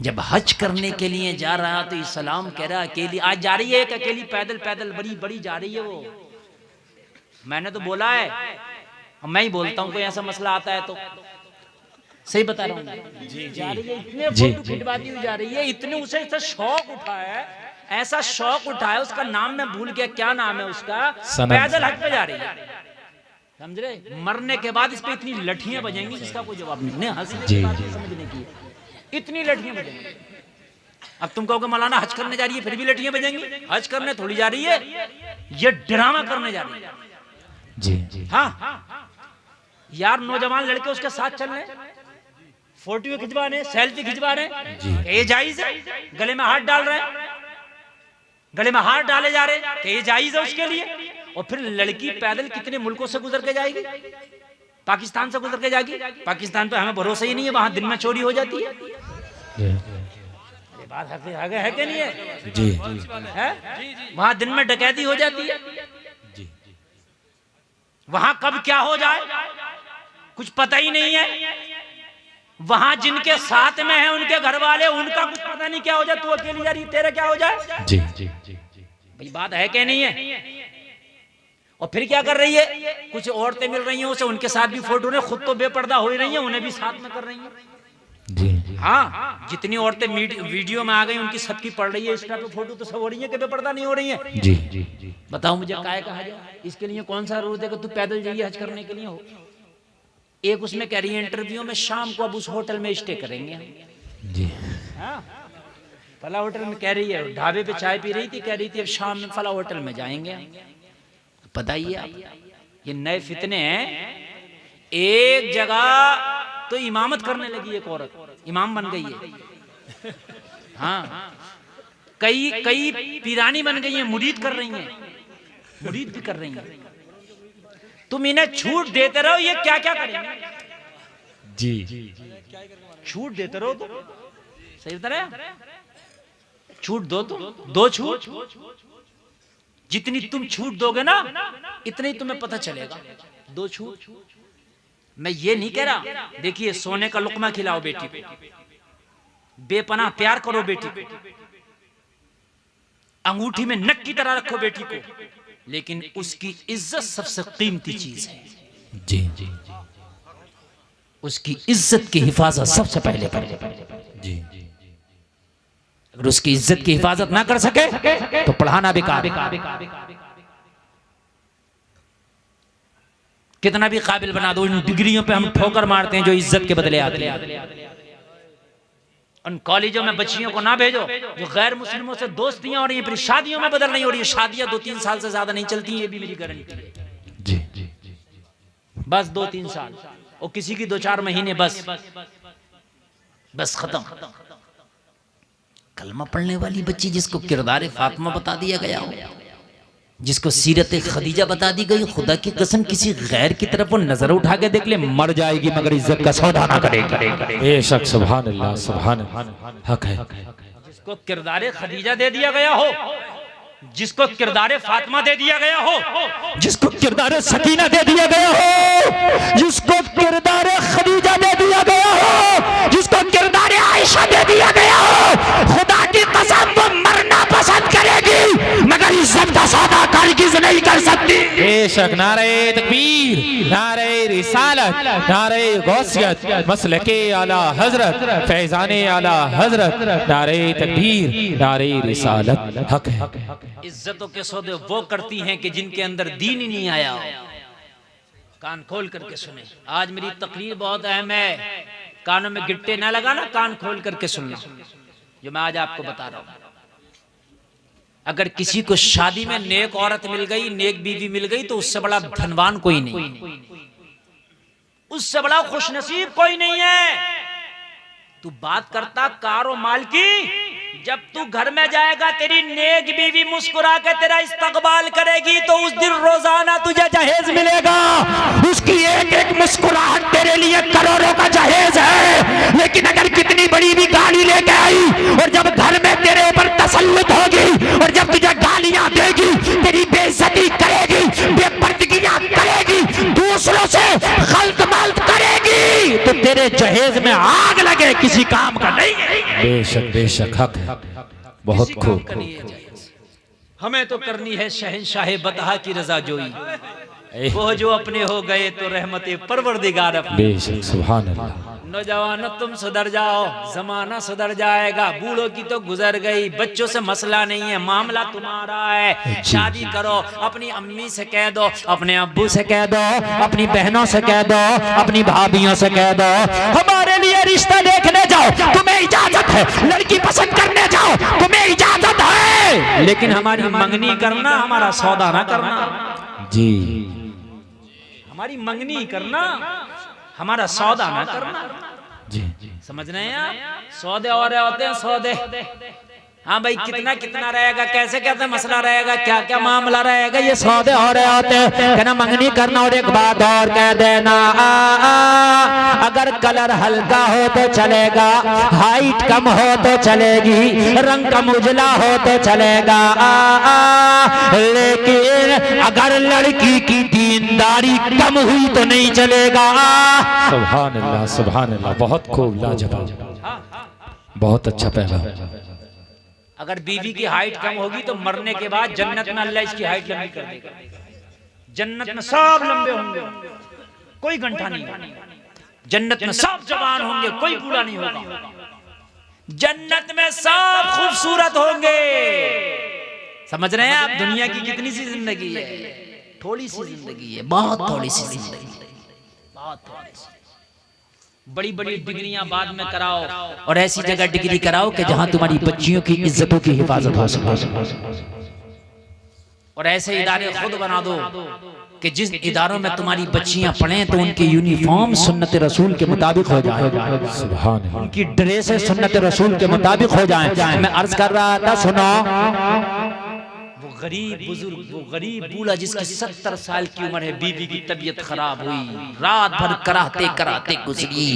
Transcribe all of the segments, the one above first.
जब हज करने के लिए जा रहा तो इस्लाम कह रहा अकेली आज जा रही है, एक अकेली पैदल पैदल बड़ी बड़ी जा रही है वो। मैंने तो बोला है, मैं ही बोलता हूँ कोई ऐसा मसला आता है तो सही बता रहा हूँ। जा रही है, इतने फोटो खिंचवाती हुई जा रही है, इतने उसे ऐसा शौक उठा है, ऐसा शौक उठा है, उसका नाम मैं भूल गया, क्या नाम है उसका, पैदल हज पे जा रही है, समझ रहे। मरने के बाद इस पे इतनी लठियां बजेंगी जिसका कोई जवाब नहीं। हंसने की बात समझने की, इतनी लठियां बजेंगी। अब तुम कहोगे मौलाना हज करने जा रही है फिर भी लठियां बजेंगी? हज करने थोड़ी जा रही है, ये ड्रामा करने जा रही है। जी हाँ यार, नौजवान लड़के उसके साथ चल रहे, फोटो खिंचवा रहे, सेल्फी खिंचवा रहे, ये जायज है? गले में हाथ डाल रहे हैं, गले में हाथ डाले जा रहे हैं, ये जायज है उसके लिए? और फिर लड़की पैदल कितने मुल्कों से गुजर के जाएगी? पाकिस्तान से गुजर के जाएगी। पाकिस्तान पे हमें भरोसा ही नहीं है, वहां दिन में चोरी हो जाती है। ये बात है कि नहीं है? जी है, वहां दिन में डकैती हो जाती है। वहां कब क्या हो जाए कुछ पता ही नहीं है। वहां जिनके साथ में है उनके घर वाले, उनका कुछ पता नहीं क्या हो जाए, तू अकेली जा रही, तेरा क्या हो जाए? जी भाई बात है कि नहीं है? और फिर क्या कर रही है, कुछ औरतें मिल रही हैं उसे, उनके साथ भी फोटो ने, खुद तो बेपर्दा हो ही रही हैं, उन्हें भी साथ में कर रही हैं। जी हाँ, जितनी औरतें वीडियो में आ गई उनकी सबकी पड़ रही है इंस्टा पे फोटो, तो सब हो रही है कि बेपर्दा नहीं हो रही है? जी बताओ मुझे काहे कहा जाए? इसके लिए कौन सा रूल है कि तू पैदल जाइए हज करने के लिए हो? एक उसमें कह रही है इंटरव्यू में, शाम को अब उस होटल में स्टे करेंगे। जी हाँ, फला होटल में कह रही है, ढाबे पे चाय पी रही थी, कह रही थी अब शाम में फला होटल में जाएंगे। बताइए आप, ये नए फितने हैं। एक जगह तो इमामत करने लगी एक औरत, इमाम बन गई है। हाँ, कई पीरानी बन गई है, मुरीद कर रही हैं, मुरीद भी कर रही हैं। तुम इन्हें छूट देते रहो, ये क्या क्या करेंगे? जी छूट देते रहो तो सही बता रहे, छूट दो, तो दो छूट, जितनी तुम छूट दोगे ना इतने ही तुम्हें पता चलेगा। दो छूट, मैं ये नहीं कह रहा, देखिए सोने का लुकमा खिलाओ बेटी को, बेपनाह प्यार करो बेटी को, अंगूठी में नक की तरह रखो बेटी को, लेकिन उसकी इज्जत सबसे कीमती चीज है। जी उसकी इज्जत की हिफाजत सबसे पहले करें। जी अगर उसकी इज्जत की हिफाजत ना कर सके तो पढ़ाना बेकार। कितना भी काबिल बना दो, इन डिग्रियों पे हम ठोकर मारते हैं जो इज्जत के बदले आते हैं। उन कॉलेजों में बच्चियों को ना भेजो जो गैर मुस्लिमों से दोस्तियां हो रही हैं, फिर शादियों में बदल नहीं हो रही है। शादियां 2-3 साल से ज्यादा नहीं चलती, ये भी मेरी गारंटी है। जी बस 2-3 साल, और किसी की 2-4 महीने, बस खत्म। कलमा पढ़ने वाली बच्ची जिसको किरदार फातिमा बता दिया गया हो, जिसको सीरत खदीजा बता दी गई, खुदा की कसम किसी गैर की तरफ वो नजर उठा के देख ले, मर जाएगी मगर इज्जत का सौदा ना करेगी। बेशक, सुभान अल्लाह, सुभान हक है। जिसको किरदार खदीजा दे दिया गया हो, जिसको किरदार फातिमा दे दिया गया हो, जिसको किरदार सकीना दे दिया गया हो, जिसको किरदार खदीजा दे दिया गया हो, जिसको किरदार आयशा दे दिया गया हो, खुदा की कसम वो मरना पसंद करेगी मगर इज्जत का सौदा कारगिज नहीं कर सकती। बेशक, नारे तकबीर, नारे रिसालत, नारे गौसियत, मसलके आला हजरत, फैजाने आला हजरत, नारे तकबीर, नारे रिसालत, हक है। इज्जतों के सौदे वो करती हैं कि जिनके अंदर दीन ही नहीं आया। कान खोल करके सुने, आज मेरी तकरीर बहुत अहम है, कानों में गिट्टे ना लगाना, कान खोल करके सुनना जो मैं आज आपको बता रहा हूं। अगर किसी को शादी में नेक औरत मिल गई, नेक बीवी मिल गई, तो उससे बड़ा धनवान कोई नहीं, उससे बड़ा खुशनसीब कोई नहीं है। तू बात करता कारो माल की, जब तू घर में जाएगा तेरी नेक बीवी मुस्कुरा के तेरा इस्तकबाल करेगी, तो उस दिन रोजाना तुझे जहेज मिलेगा। उसकी एक एक मुस्कुराहट तेरे लिए करोड़ों का जहेज है। लेकिन अगर कितनी बड़ी भी गाली लेके आई और जब घर में तेरे ऊपर तसल्लुत होगी और जब तुझे गालियां देगी, तेरी बेइज्जती करेगी, बेपर्दगियां करेगी, दूसरों से खल्त मल्त करेगी, तो तेरे जहेज में आग लगे, किसी काम का नहीं है। बेशक हक है, बहुत खूब। हमें तो करनी है शहंशाह बतहा की रजा जोई, वो जो अपने हो गए तो रहमते परवरदिगार अपनी। बेशक, सुभान अल्लाह। नौजवानों तुम सुधर जाओ, जमाना सुधर जाएगा। बूढ़ों की तो गुजर गई, बच्चों से मसला नहीं है, मामला तुम्हारा है। शादी करो, अपनी अम्मी से कह दो, अपने अब्बू से कह दो, अपनी बहनों से कह दो, अपनी भाभियों से कह दो, हमारे लिए रिश्ता देखने जाओ, तुम्हें इजाजत है। लड़की पसंद करने जाओ, तुम्हें इजाजत है, लेकिन हमारी मंगनी करना, हमारा सौदा ना करना जी। हमारी मंगनी करना, हमारा सौदा ना करना जी। समझ रहे हैं आप? सौदे और होते हैं सौदे। हाँ भाई, कितना कितना रहेगा, कैसे कैसे मसला रहेगा, क्या क्या मामला रहेगा, ये सौदे हो रहे होते हैं। कहना मंगनी करना, और एक बात और कह देना, अगर कलर हल्का हो तो चलेगा, हाइट कम हो तो चलेगी, रंग कम उजला हो तो चलेगा, लेकिन अगर लड़की की दीनदारी कम हुई तो नहीं चलेगा। सुभान अल्लाह, सुभान अल्लाह, बहुत खूब, लाजवाब, बहुत अच्छा पैगाम। अगर बीवी की हाइट कम होगी तो मरने के बाद जन्नत में अल्लाह इसकी हाइट लंबी कर देगा। जन्नत में सब लंबे होंगे, कोई गंठा नहीं। जन्नत में सब जवान होंगे, कोई बूढ़ा नहीं होगा। जन्नत में सब खूबसूरत होंगे। समझ रहे हैं आप? दुनिया की कितनी सी जिंदगी है, थोड़ी सी जिंदगी है, बहुत थोड़ी सी जिंदगी है, बहुत थोड़ी सी। बड़ी बड़ी डिग्रियां बाद में कराओ, और ऐसी जगह डिग्री कराओ कि जहां तुम्हारी बच्चियों की इज्जतों की हिफाजत हो सके। और ऐसे इदारे खुद बना दो कि जिस इदारों में तुम्हारी बच्चियां पढ़ें तो उनकी यूनिफॉर्म सुन्नत रसूल के मुताबिक हो जाए, सुभान अल्लाह, उनकी ड्रेसें सुन्नत रसूल के मुताबिक हो जाएं। मैं अर्ज कर रहा था, सुनो, गरीब बुजुर्ग, वो गरीब बूढ़ा जिसकी 70 साल की उम्र है, बीवी की तबीयत खराब हुई, रात भर कराते कराते गुजरी।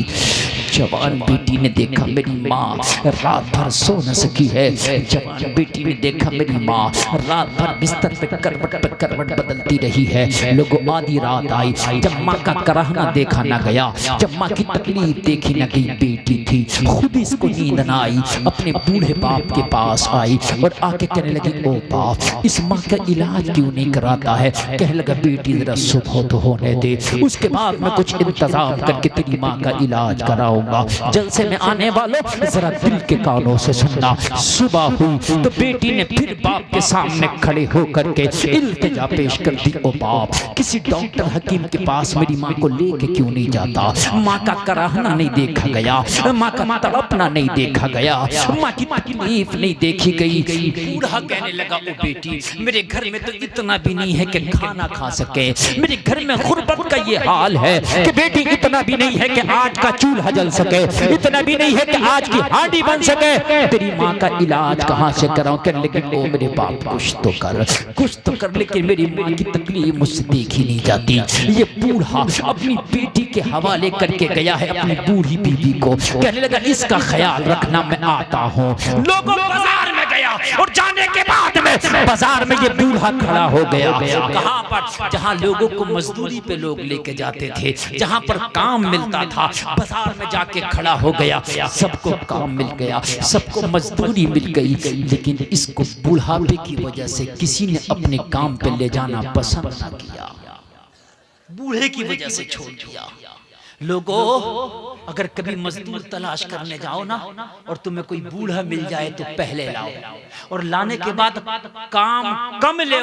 जवान बेटी ने देखा मेरी माँ रात भर सो न सकी है। जवान बेटी ने देखा मेरी माँ रात भर बिस्तर पे करवट बदलती रही है। लोगों, आधी रात आई, जब माँ का कराहना देखा न गया, जब माँ की तकलीफ देखी न गई, बेटी थी, खुद इसको नींद न आई, अपने बूढ़े बाप के पास आई और आके कहने लगी, ओ बाप, इस माँ का इलाज क्यों नहीं कराता है? कहने लगा, बेटी जरा सुबह तो होने दे, उसके बाद मैं कुछ इंतजाम करके तेरी माँ का इलाज कराऊंगा। जलसे में आने वालों, जरा दिल के कानों से सुनना। सुबह हुई तो बेटी ने फिर बाप के सामने खड़े होकर के इल्तिजा पेश कर दी, ओ बाप, किसी डॉक्टर हकीम के पास मेरी माँ को लेके क्यों नहीं जाता? माँ का कराहना नहीं देखा गया, माँ का तड़पना नहीं देखा गया, माँ की तकलीफ नहीं देखी गई। बूढ़ा कहने लगा, ओ बेटी, मेरे घर में तो इतना भी नहीं है कि खाना खा सके, मेरे घर में गुर्बत का ये हाल है कि बेटी इतना भी नहीं है कि आज का चूल्हा जल सके, इतना भी नहीं है कि आज की हांडी बन सके, तेरी माँ का इलाज कहाँ से कराऊं? कहने लगे, ओ मेरे बाप, कुछ तो कर, लेकिन मेरी माँ की तकलीफ मुझसे देखी नहीं जाती। ये बूढ़ा अपनी बेटी के हवाले करके गया है अपनी बूढ़ी बीवी को। कहने लगा, इसका ख्याल रखना, मैं आता हूँ। लोगों, बाजार में गया और जाने के बाद में बाजार में ये बूढ़ा खड़ा हो गया। कहाँ पर? जहाँ लोगों को मजदूरी पे लोग लेके जाते थे, जहाँ पर काम मिलता था, बाजार में जाके खड़ा हो गया। सबको काम मिल गया, सबको मजदूरी मिल गई, लेकिन इसको बुढ़ापे की वजह से किसी ने अपने काम पे ले जाना पसंद ना किया, बूढ़े की वजह से छोड़ दिया। लोगों, अगर कभी मजदूर तलाश करने जाओ ना और तुम्हें कोई बूढ़ा मिल जाए तो पहले लाओ, और लाने के बाद काम कम ले,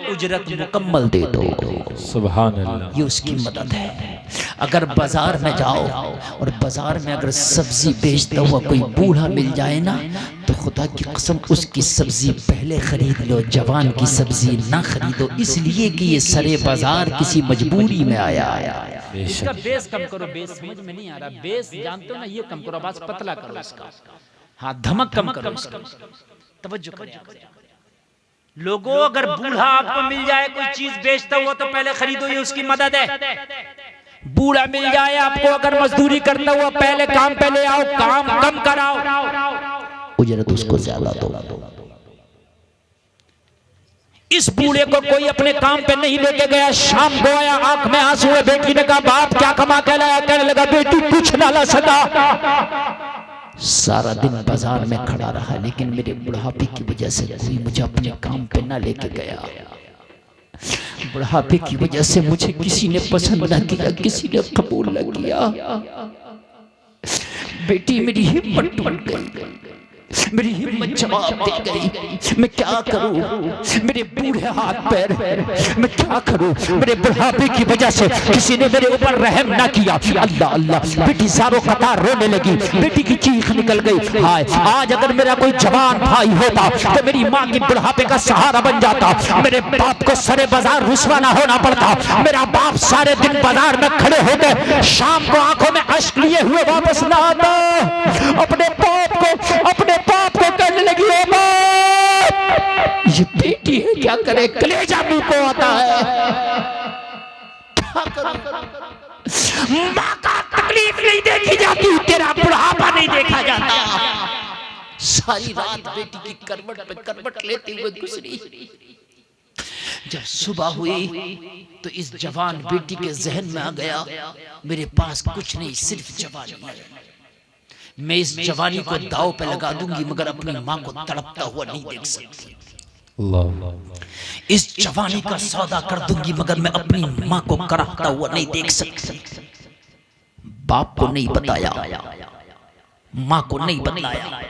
उजरत मुकम्मल दे दो। सुभान अल्लाह, ये उसकी मदद है। अगर बाजार में जाओ और बाजार में अगर सब्जी बेचता हुआ कोई बूढ़ा मिल जाए ना, तो खुदा की कसम उसकी सब्जी पहले खरीद लो, जवान की सब्जी ना खरीदो, इसलिए कि ये सरे बाजार किसी मजबूरी में आया। इसका बेस कम करो, बेस समझ में नहीं आ रहा, बेस जानते हो ना, ये कम करो, आवाज पतला करो इसका, हाँ धमक कम करो इसका, तवज्जो करो। लोगों, अगर बूढ़ा आपको मिल जाए कोई चीज बेचता हुआ तो पहले खरीदो, ये उसकी मदद है। बूढ़ा मिल जाए आपको अगर मजदूरी करता हुआ, पहले काम पे ले आओ, काम कम कराओ, उजरत उसको ज्यादा दो। इस बूढ़े को कोई अपने काम पे नहीं लेके गया। शाम को आया, आंख में आंसू है। बेटी ने कहा बाप क्या कमा के लाया? कहने लगा बेटी कुछ ना ला सका, सारा दिन बाजार में खड़ा रहा, लेकिन मेरे बुढ़ापे की वजह से कोई मुझे अपने काम पे ना लेके गया। बुढ़ापे की वजह से मुझे किसी ने पसंद न किया, किसी ने कबूल न किया। बेटी मेरी हिम्मत टूट गई, मेरी हिम्मत जवाब दे गई। मैं क्या करूं? मेरे बूढ़े हाथ पैर, मैं क्या करूं? मेरे बुढ़ापे की वजह से किसी ने मेरे ऊपर रहम ना किया। अल्लाह अल्लाह, बेटी सारों कतार रोने लगी। बेटी की चीख निकल गई। हाय, आज अगर मेरा कोई जवान भाई होता तो मेरी माँ की बुढ़ापे का सहारा बन जाता। मेरे बाप को सारे बाजार रुसवा ना होना पड़ता। मेरा बाप सारे दिन बाजार में खड़े होकर शाम को आंखों में अश्क लिए हुए वापस ना आता। अपने बाप को कहने लगी, ओ बाप, ये बेटी है, क्या करे? कलेजा मुंह को आता है, क्या करूं? माँ का तकलीफ नहीं देखी जाती, तेरा बुढ़ापा नहीं देखा जाता। सारी रात बेटी की करवट पे करवट लेते हुए गुजरी। जब सुबह हुई तो इस जवान बेटी के जहन में आ गया, मेरे पास कुछ नहीं, सिर्फ जवानी है। मैं इस जवानी को दाव पे लगा दूंगी, मगर अपनी माँ को तड़पता हुआ नहीं देख सकती। इस जवानी का सौदा कर दूंगी, मगर मैं अपनी माँ को कराहता हुआ नहीं देख सकती। बाप को नहीं बताया, माँ को नहीं बताया।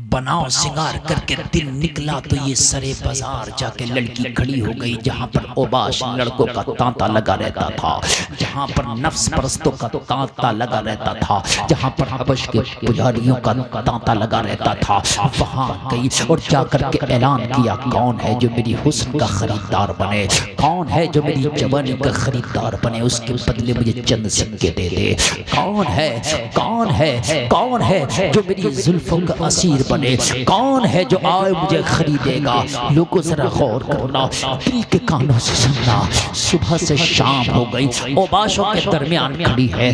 बनाओ सिंगार करके दिन निकला तो ये सरे बाजार जाके लड़की खड़ी हो गई, जहां पर ओबाश लड़कों का तांता लगा रहता था, जहां पर नफ्स परस्तों का तांता लगा रहता था, जहां पर हबश के पुजारियों का तांता लगा रहता था। वहां गई और जाकर के ऐलान किया, कौन है जो मेरी हुस्न का खरीदार बने? कौन है जो मेरी जवानी का खरीदार बने? उसके बदले मुझे चंद सिक्के दे दे। कौन है, कौन है, कौन है जो मेरी जुल्फों का असीर बने? कौन है जो आए मुझे खरीदेगा? लोगों जरा गौर करना, दिल के कानों से सुनना। सुबह से शाम हो गई, ओबाशों के दरमियान खड़ी है,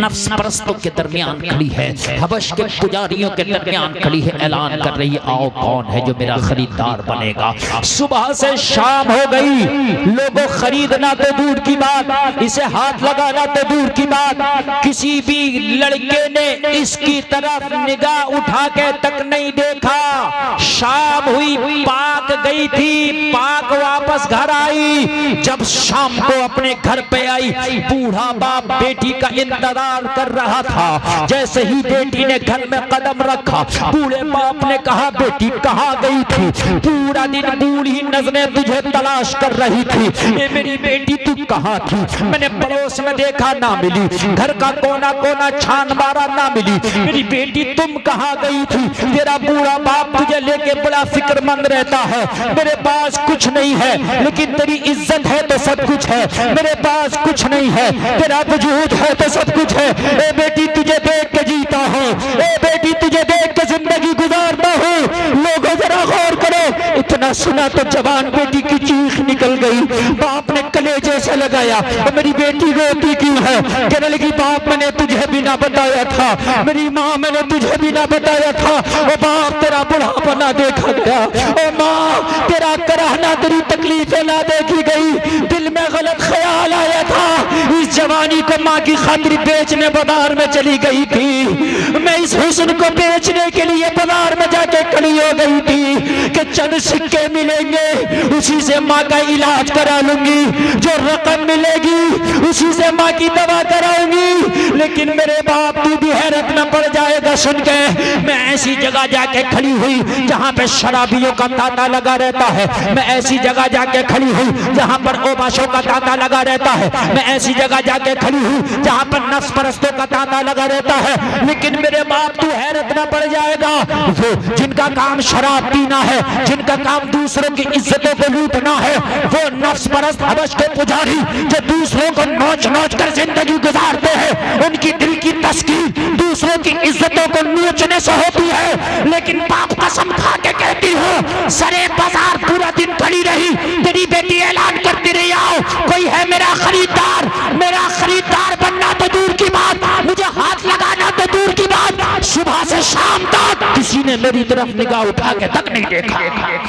नफ्स परस्तों के दरमियान खड़ी है, हबश के पुजारियों के दरमियान खड़ी है, ऐलान कर रही है, आओ कौन है जो मेरा खरीदार बनेगा? सुबह से शाम हो गई, लोगों खरीदना तो दूर की बात, इसे हाथ लगाना तो दूर की बात, किसी भी लड़के ने इसकी तरफ निगाह उठा के तक नहीं देखा। शाम हुई, पाक गई थी, पाक वापस घर आई। जब शाम को अपने घर पे आई, बूढ़ा बाप बेटी का इंतजार कर रहा था। जैसे ही बेटी ने घर में कदम रखा, बूढ़े बाप ने कहा, बेटी कहाँ गई थी? पूरा दिन बूढ़ी नजरें तुझे तलाश कर रही थी। ये मेरी बेटी तू कहाँ थी? मैंने पड़ोस में देखा, ना मिली, घर का कोना कोना छान मारा, ना मिली। मेरी बेटी तुम कहाँ गई थी? तेरा बूढ़ा बाप तुझे लेके बड़ा फिक्रमंद रहता है। मेरे पास कुछ नहीं है, लेकिन तेरी इज्जत है तो सब कुछ है। मेरे पास कुछ नहीं है, तेरा वजूद है तो सब कुछ है। ए बेटी तुझे देख के जीता हूँ, ए बेटी तुझे देख के जिंदगी गुजारता हूँ। लोगों जरा गौर करो। इतना सुना तो जवान बेटी की चीख निकल गई। बाप ने कलेजे से लगाया, मेरी बेटी रोती क्यों है? कहने लगी, बाप मैंने तुझे भी ना बताया था, मेरी माँ मैंने तुझे भी ना बताया था। ओ बाप तेरा बुढ़ापा ना देखा गया, ओ माँ तेरा कराहना, तेरी तकलीफें ना देखी गई। दिल में गलत ख्याल आया था, इस जवानी को माँ की खातिर बेचने बाजार में चली गई थी। मैं इस हुस्न को बेचने के लिए बाजार में जाके खड़ी हो गई थी कि चंद सिक्के मिलेंगे, उसी से माँ का इलाज करा लूंगी, जो रकम मिलेगी उसी से माँ की दवा कराऊंगी। लेकिन मेरे बाप तू भी हैरत में पड़ जाएगा सुन के। मैं ऐसी जगह जाके खड़ी हुई जहाँ पे शराबियों का तांता लगा रहता है। मैं ऐसी जगह जाके खड़ी हुई जहाँ पर ओबाशों का तांता लगा रहता है। मैं ऐसी जगह जाके खड़ी हुई जहाँ पर नफ्स परस्तों का तांता लगा रहता है। लेकिन मेरे बाप तू हैरत में पड़ जाएगा, वो जिनका काम शराब पीना है, जिनका काम दूसरों की इज्जतों को लूटना है, वो नफ्स परस्त हबश के पुजारी जो दूसरों को नोच नोच कर जिंदगी गुजारते हैं, उनकी दिल की तस्कीन दूसरों की इज्जतों को नोचने से होती है। लेकिन बाप कसम खा के कहती हूँ, सरे बाजार पूरा दिन खड़ी रही, तेरी बेटी ऐलान करती रही, आओ कोई है मेरा खरीदार। मेरा खरीदार बनना तो दूर की बात, मुझे हाथ लगाना तो दूर की बात, सुबह से शाम तक किसी ने मेरी तरफ निगाह उठा के तक नहीं देखा।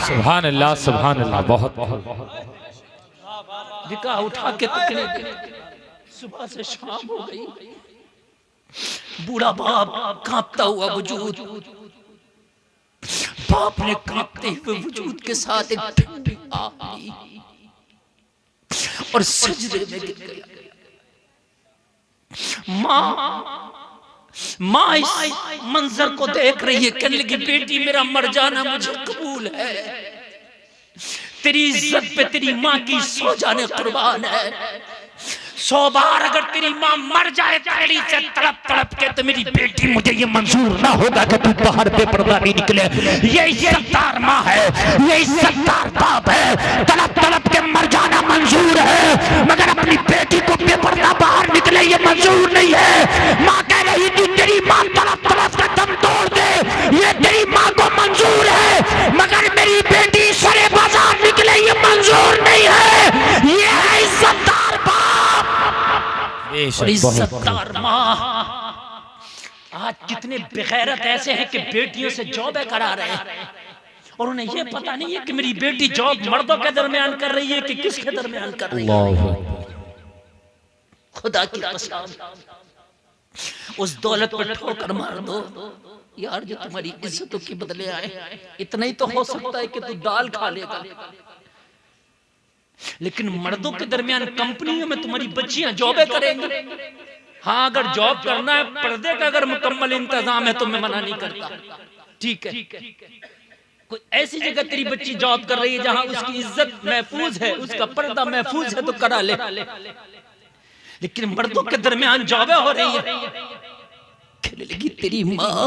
सुभान अल्लाह, बहुत निगाह उठा के तक नहीं देखा। सुबह से शाम हो गई, बूढ़ा बाप कांपता हुआ वजूद, बाप ने कांपते हुए वजूद के साथ एक ठंडी आह ली और सजदे में गिर गया। माँ इस मंजर को देख रही है, कहने लगी बेटी मेरा मर जाना मुझे कबूल है, तेरी इज्जत पे तेरी माँ की 100 जाने कुर्बान है। 100 बार अगर तेरी माँ मर जाए ताली से तड़प तड़प के तो मेरी बेटी मुझे ये मंजूर ना होगा कि तू बाहर पे पर्दा नहीं निकले। ये इज्जतदार माँ है, ये इज्जतदार बाप है, तड़प तड़प के मर जाना मंजूर है, मगर अपनी बेटी को बेपर्दा बाहर निकले ये मंजूर नहीं है। माँ कह रही थी तेरी माँ तड़प तड़प के दम तोड़ दे, ये तेरी माँ को मंजूर है, मगर मेरी बेटी सरे बाजार निकले ये मंजूर नहीं है। ये है इज्जतदार बाप और इज्जतदार माँ। आज कितने बेगैरत ऐसे हैं कि बेटियों से जॉबें करा रहे हैं और उन्हें ये पता नहीं है कि मेरी बेटी जॉब मर्दों के दरमियान कर रही है कि किसके दरमियान कर रही है। खुदा की कसम उस दौलत पर ठोकर मार दो यार जो तुम्हारी इज्जतों की बदले आए। इतना ही तो हो सकता है कि तू दाल खा लेगा, लेकिन मर्दों के दरमियान कंपनियों में तुम्हारी बच्चियां जॉबें करेंगी। हाँ अगर जॉब करना है, पर्दे का अगर मुकम्मल इंतजाम है तो मैं मना नहीं करता, ठीक है। कोई ऐसी जगह तेरी बच्ची जॉब कर रही है जहां उसकी इज्जत महफूज है, उसका पर्दा महफूज है तो करा ले, लेकिन मर्दों के दरमियान जॉबें हो रही है। कहने लगी तेरी माँ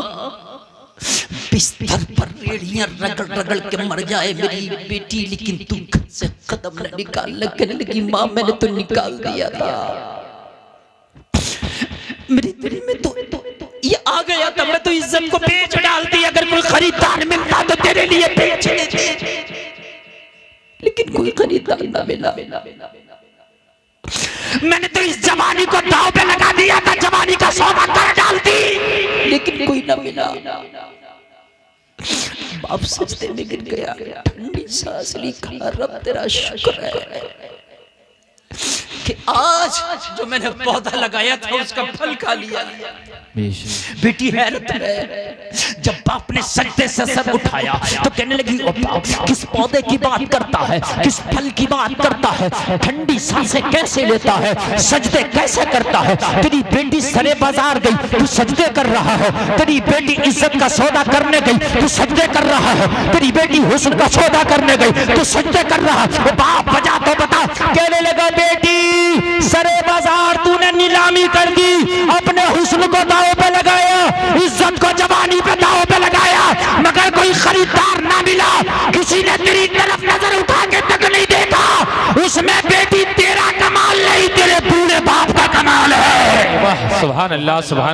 बिस्तर पर रेड़ियां रगड़ रगड़ के मर जाए मेरी बेटी, लेकिन तू घर से कदम न निकाल। कहने लगी माँ मैंने तो निकाल दिया था, मेरी दिल में तो ये आ गया था, मैं तो इज्जत को बेच डालती, अगर कोई खरीदार मिलता तो तेरे लिए बेच लेती, लेकिन कोई खरीदार ना मिला। मैंने तो इस जवानी को दांव पे लगा दिया था, जवानी का सौदा कर डालती, लेकिन कोई ना मिला। बाप सजदे में गिर गया, ठंडी सांस ली, कहा रब तेरा शुक्र है कि आज जो मैंने पौधा लगाया था उसका फल खा लिया। बेटी हैरत है, जब बाप ने सजदे से सर उठाया तो कहने लगी ओ बाप किस पौधे की बात करता है, किस फल की बात करता है, ठंडी सांसें कैसे लेता है, सजदे कैसे करता है। तेरी बेटी सरे बाजार गई तू सजदे कर रहा है, तेरी बेटी इज्जत का सौदा करने गई तू सजदे कर रहा है, तेरी बेटी हुस्न का सौदा करने गई तू सजदे कर रहा है। बाप बजा तो बता। कहने लगा बेटी सरे बाजार तूने नीलामी कर दी, अपने हुस्न को दांव पे लगाया, इज्जत को जवानी पे दांव पे लगाया, मगर कोई खरीदार ना मिला, किसी ने तेरी तरफ नजर उठा के तक नहीं देखा। उसमें बेटी तेरा कमाल नहीं, तेरे बूढ़े बाप का कमाल है। वाह सुभान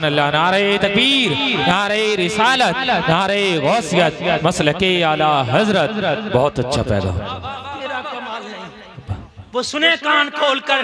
अल्लाह, नारे तकबीर, नारे रिसालत, नारे गौसियत, मसलके आला हजरत। बहुत अच्छा पैगाम। वो सुने कान खोलकर,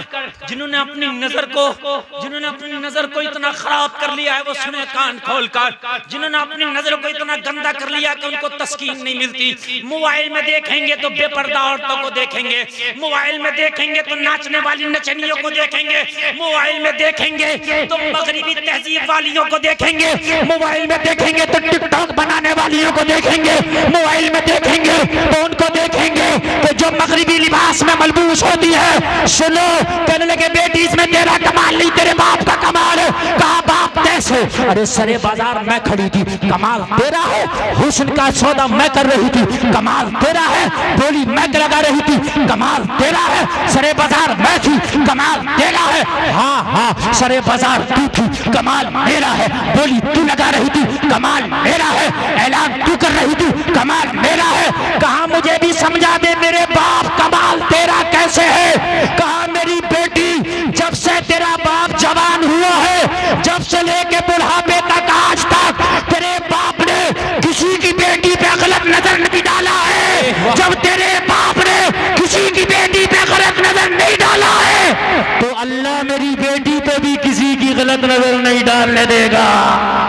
जिन्होंने अपनी नजर को इतना खराब कर लिया है, वो सुने कान खोलकर, जिन्होंने अपनी नजर को इतना गंदा कर लिया कि उनको तस्कीन नहीं मिलती। मोबाइल में देखेंगे तो बेपर्दा औरतों को देखेंगे, मोबाइल में देखेंगे तो नाचने वाली नचनियों को देखेंगे, मोबाइल में देखेंगे तो मगरिबी तहजीब वालियों को देखेंगे, मोबाइल में देखेंगे तो टिकटॉक बनाने वालियों को देखेंगे, मोबाइल में देखेंगे तो उनको देखेंगे तो जो मगरिबी लिबास में मलबूस होती है। सुनो, कहने लगे बेटी इसमें तेरा कमाल नहीं, तेरे बाप का कमाल है। कहा बाप कैसे? अरे सरे बाजार मैं खड़ी थी, कमाल तेरा है। हुस्न का सौदा मैं कर रही थी, कमाल तेरा है। बोली मैं लगा रही थी, कमाल तेरा है। सरे बाजार मैं थी, कमाल तेरा है। हाँ हाँ सरे बाजार तू थी, कमाल मेरा है। बोली तू लगा रही थी, कमाल मेरा है। ऐलान तू कर रही थी, कमाल मेरा है। कहा मुझे भी समझा दे मेरे बाप कमाल तेरा कैसे है। कहा मेरी बेटी जब से तेरा बाप जवान हुआ है, जब से लेके बुढ़ापे तक आज तक तेरे बाप ने किसी की बेटी पे गलत नजर नहीं डाला है। जब तेरे बाप ने किसी की बेटी पे गलत नजर नहीं डाला है तो अल्लाह मेरी बेटी पे भी किसी की मुतलक नजर नहीं डालने देगा।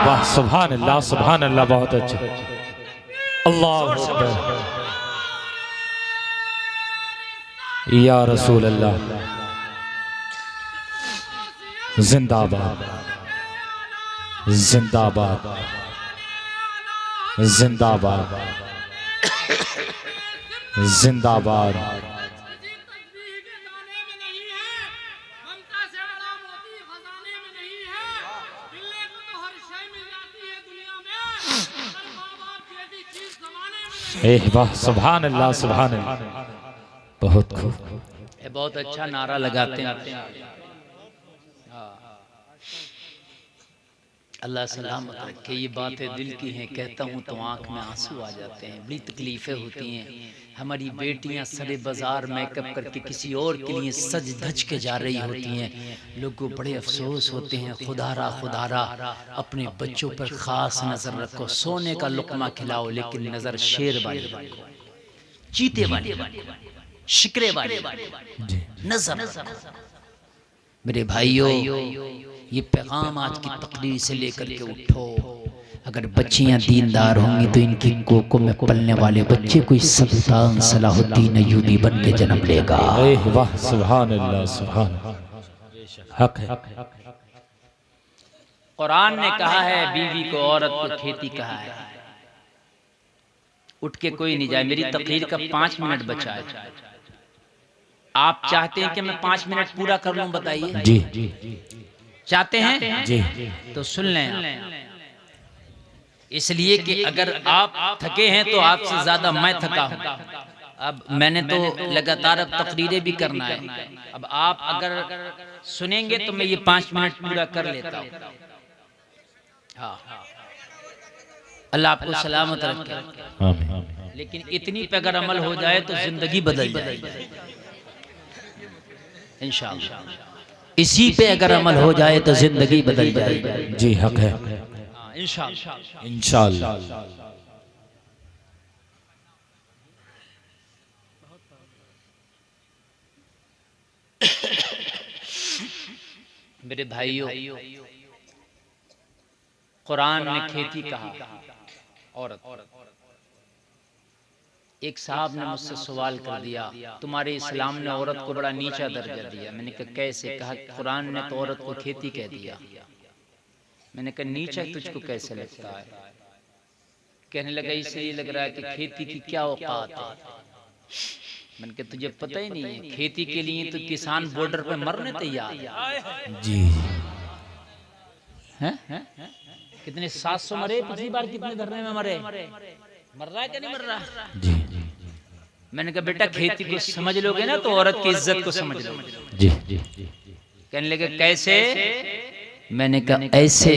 वाह सुभान अल्लाह, बहुत अच्छे। अल्लाह अकबर, या रसूल अल्लाह, जिंदाबाद जिंदाबाद जिंदाबाद जिंदाबाद। वाह सुभान अल्लाह, बहुत खूब। बहुत अच्छा नारा लगाते हैं। अल्लाह सलामत रखे। ये बातें दिल की हैं, कहता हूँ तो आंख में आंसू आ जाते हैं। बड़ी तकलीफ़ें होती हैं। हमारी बेटियां सरे बाजार मेकअप करके किसी और के लिए सज धज के जा रही होती हैं। लोगों को बड़े अफसोस होते हैं। खुदारा अपने बच्चों पर ख़ास नज़र रखो। सोने का लुक़मा खिलाओ लेकिन नज़र शेर वाली रखो, चीते वाली, शिकरे वाली नज़र। मेरे भाइयों, ये पैगाम आज की तकरीर से लेकर के उठो। अगर बच्चियां दीनदार होंगी तो इनकी कोकों में पलने वाले बच्चे कोई सुल्तान सलाहुद्दीन अय्यूबी बन के जन्म लेगा। वाह सुभान अल्लाह, सुभान हक है। कुरान ने कहा है बीवी को, औरत को खेती कहा है। उठ के कोई नहीं जाए। मेरी तकरीर का 5 मिनट बचा है। आप चाहते हैं कि मैं 5 मिनट पूरा कर लूं? बताइए। जी चाहते हैं जी, तो सुन लें। इसलिए कि अगर आप थके हैं तो आपसे ज्यादा मैं थका हूं। अब मैंने तो लगातार अब तकरीरें भी करना है। अब आप अगर सुनेंगे तो मैं ये 5 मिनट पूरा कर लेता हूं। हाँ, अल्लाह आपको सलामत रखे। लेकिन इतनी पे अगर अमल हो जाए तो जिंदगी बदल जाएगी इंशाअल्लाह। इसी पे अगर अमल हो जाए तो जिंदगी बदल जाएगी। जी हक है, इंशाअल्लाह इंशाअल्लाह। मेरे भाइयों, कुरान ने खेती कहा औरत। एक साहब ने मुझसे सवाल कर दिया, तुम्हारे इस्लाम ने औरत को बड़ा नीचा दर्जा दिया। मैंने कहा कैसे? कहा कुरान ने तो औरत को खेती कह दिया। मैंने कहा नीचा तुझको कैसे लगता है? कहने लगा इसलिए लग रहा है कि खेती की क्या औकात है। मैंने कहा तुझे पता ही नहीं है, खेती के लिए तो किसान बॉर्डर पे मरने तैयार है। जी हैं? कितने 700 मरे पिछली बार, कितने धरने में मरे? मर रहा है कि नहीं मर रहा? जी। मैंने कहा बेटा खेती को समझ लोगे ना तो औरत की इज्जत को समझ लोगे। जी जी। कहने लगे कैसे? मैंने कहा ऐसे,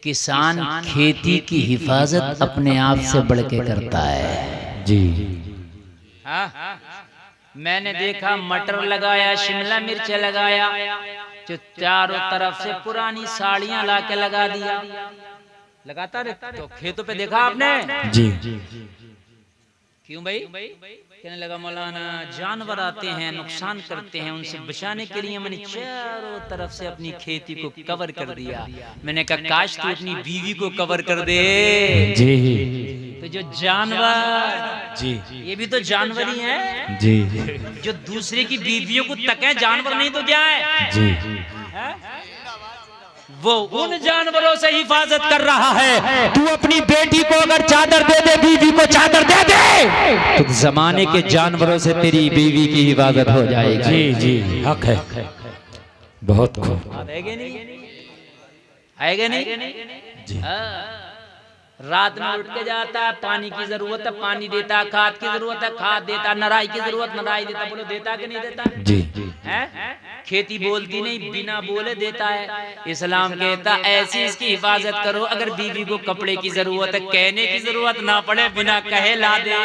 किसान खेती की हिफाजत अपने आप से बढ़ के करता है। जी। हाँ, मैंने देखा मटर लगाया, शिमला मिर्च लगाया, जो चारों तरफ से पुरानी साड़ियां लाके लगा दिया। लगाता रहता तो खेतों पे देखा आपने? जी। क्यों भाई? कहने लगा मौलाना जानवर आते हैं, नुकसान करते हैं, उनसे बचाने के लिए मैंने चारों तरफ से अपनी खेती को कवर कर दिया। मैंने कहा काश तू अपनी बीवी को कवर कर दे। जी। तो जो जानवर, जी, ये भी तो जानवर ही हैं। जी। जो दूसरे की बीवियों को तके जानवर नहीं तो क्या है? जी। वो उन जानवरों से हिफाजत कर रहा है। तू अपनी बेटी को अगर चादर दे दे, बीवी को चादर दे दे, तो जमाने के जानवरों से तेरी बीवी की हिफाजत हो जाएगी। जी जी हक है, बहुत खूब। आएगा नहीं? आएगा नहीं? रात में उठ के जाता है, पानी की जरूरत है पानी देता, खाद की जरूरत है खाद देता, नराई की जरूरत नराई देता। बोलो देता कि नहीं देता? जी। है? खेती बोलती नहीं, बिना बोले देता है। इस्लाम कहता ऐसी इसकी हिफाजत करो, अगर बीवी को कपड़े की जरूरत है कहने की जरूरत ना पड़े, बिना कहे ला दे।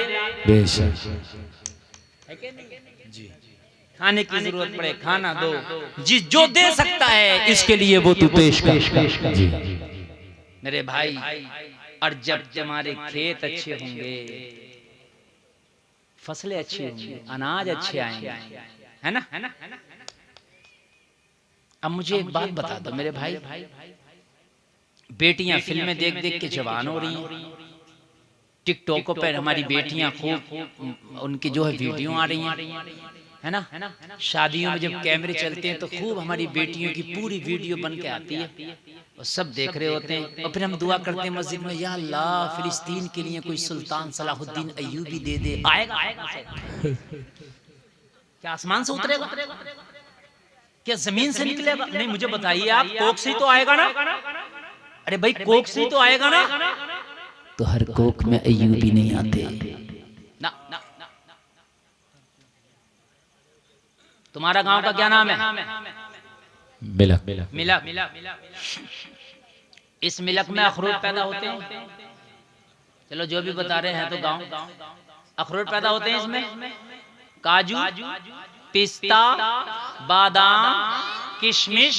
बेशक। जी। खाने की जरूरत पड़े खाना दो। जी जो दे सकता है इसके लिए वो तू पेश कर। जी। मेरे भाई, और जब तुम्हारे खेत अच्छे होंगे, फसलें अच्छी होंगी, अनाज अच्छे आएंगे, है ना? अब मुझे एक बात बता दो मेरे भाई, बेटियां फिल्में देख देख के जवान हो रही हैं, टिकटॉक पर हमारी बेटियां खूब उनकी जो है वीडियो आ रही हैं, है ना। शादियों में जब कैमरे चलते हैं तो खूब हमारी बेटियों की पूरी वीडियो बन के आती है और सब देख रहे होते हैं। और फिर हम दुआ करते हैं मस्जिद में, या अल्लाह फिलिस्तीन के लिए कोई सुल्तान सलाहुद्दीन अय्यूबी दे दे। आएगा क्या आसमान से उतरेगा, क्या जमीन से निकलेगा? नहीं, मुझे बताइए आप, कोख से तो आएगा ना? अरे भाई कोख से तो आएगा ना? तो हर कोख में अय्यूबी नहीं आते ना। तुम्हारा गांव का क्या नाम है? मिलक। इस मिलक में अखरोट पैदा होते हैं। चलो जो भी बता रहे हैं तो गांव अखरोट पैदा होते हैं इसमें, काजू, पिस्ता, बादाम, किशमिश।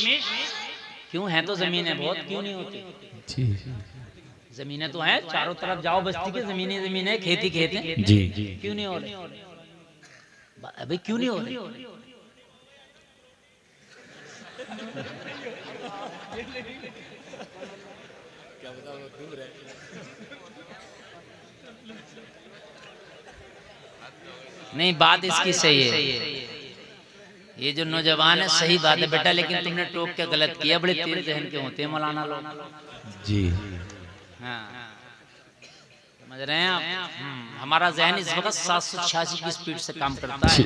क्यों है तो जमीन है बहुत, क्यों नहीं होती? जमीनें तो हैं चारों तरफ, जाओ बस्ती के जमीन है, खेती है जी। क्यों नहीं हो रही? अभी क्यों नहीं हो रही? नहीं, बात इसकी सही है। ये जो नौजवान है सही बात है बेटा, लेकिन तुमने टोक के गलत किया। बड़े तेज जहन के होते हैं मौलाना लोग जी। हाँ, समझ रहे हैं आप? हमारा जहन इस वक्त 786 की स्पीड से काम करता है।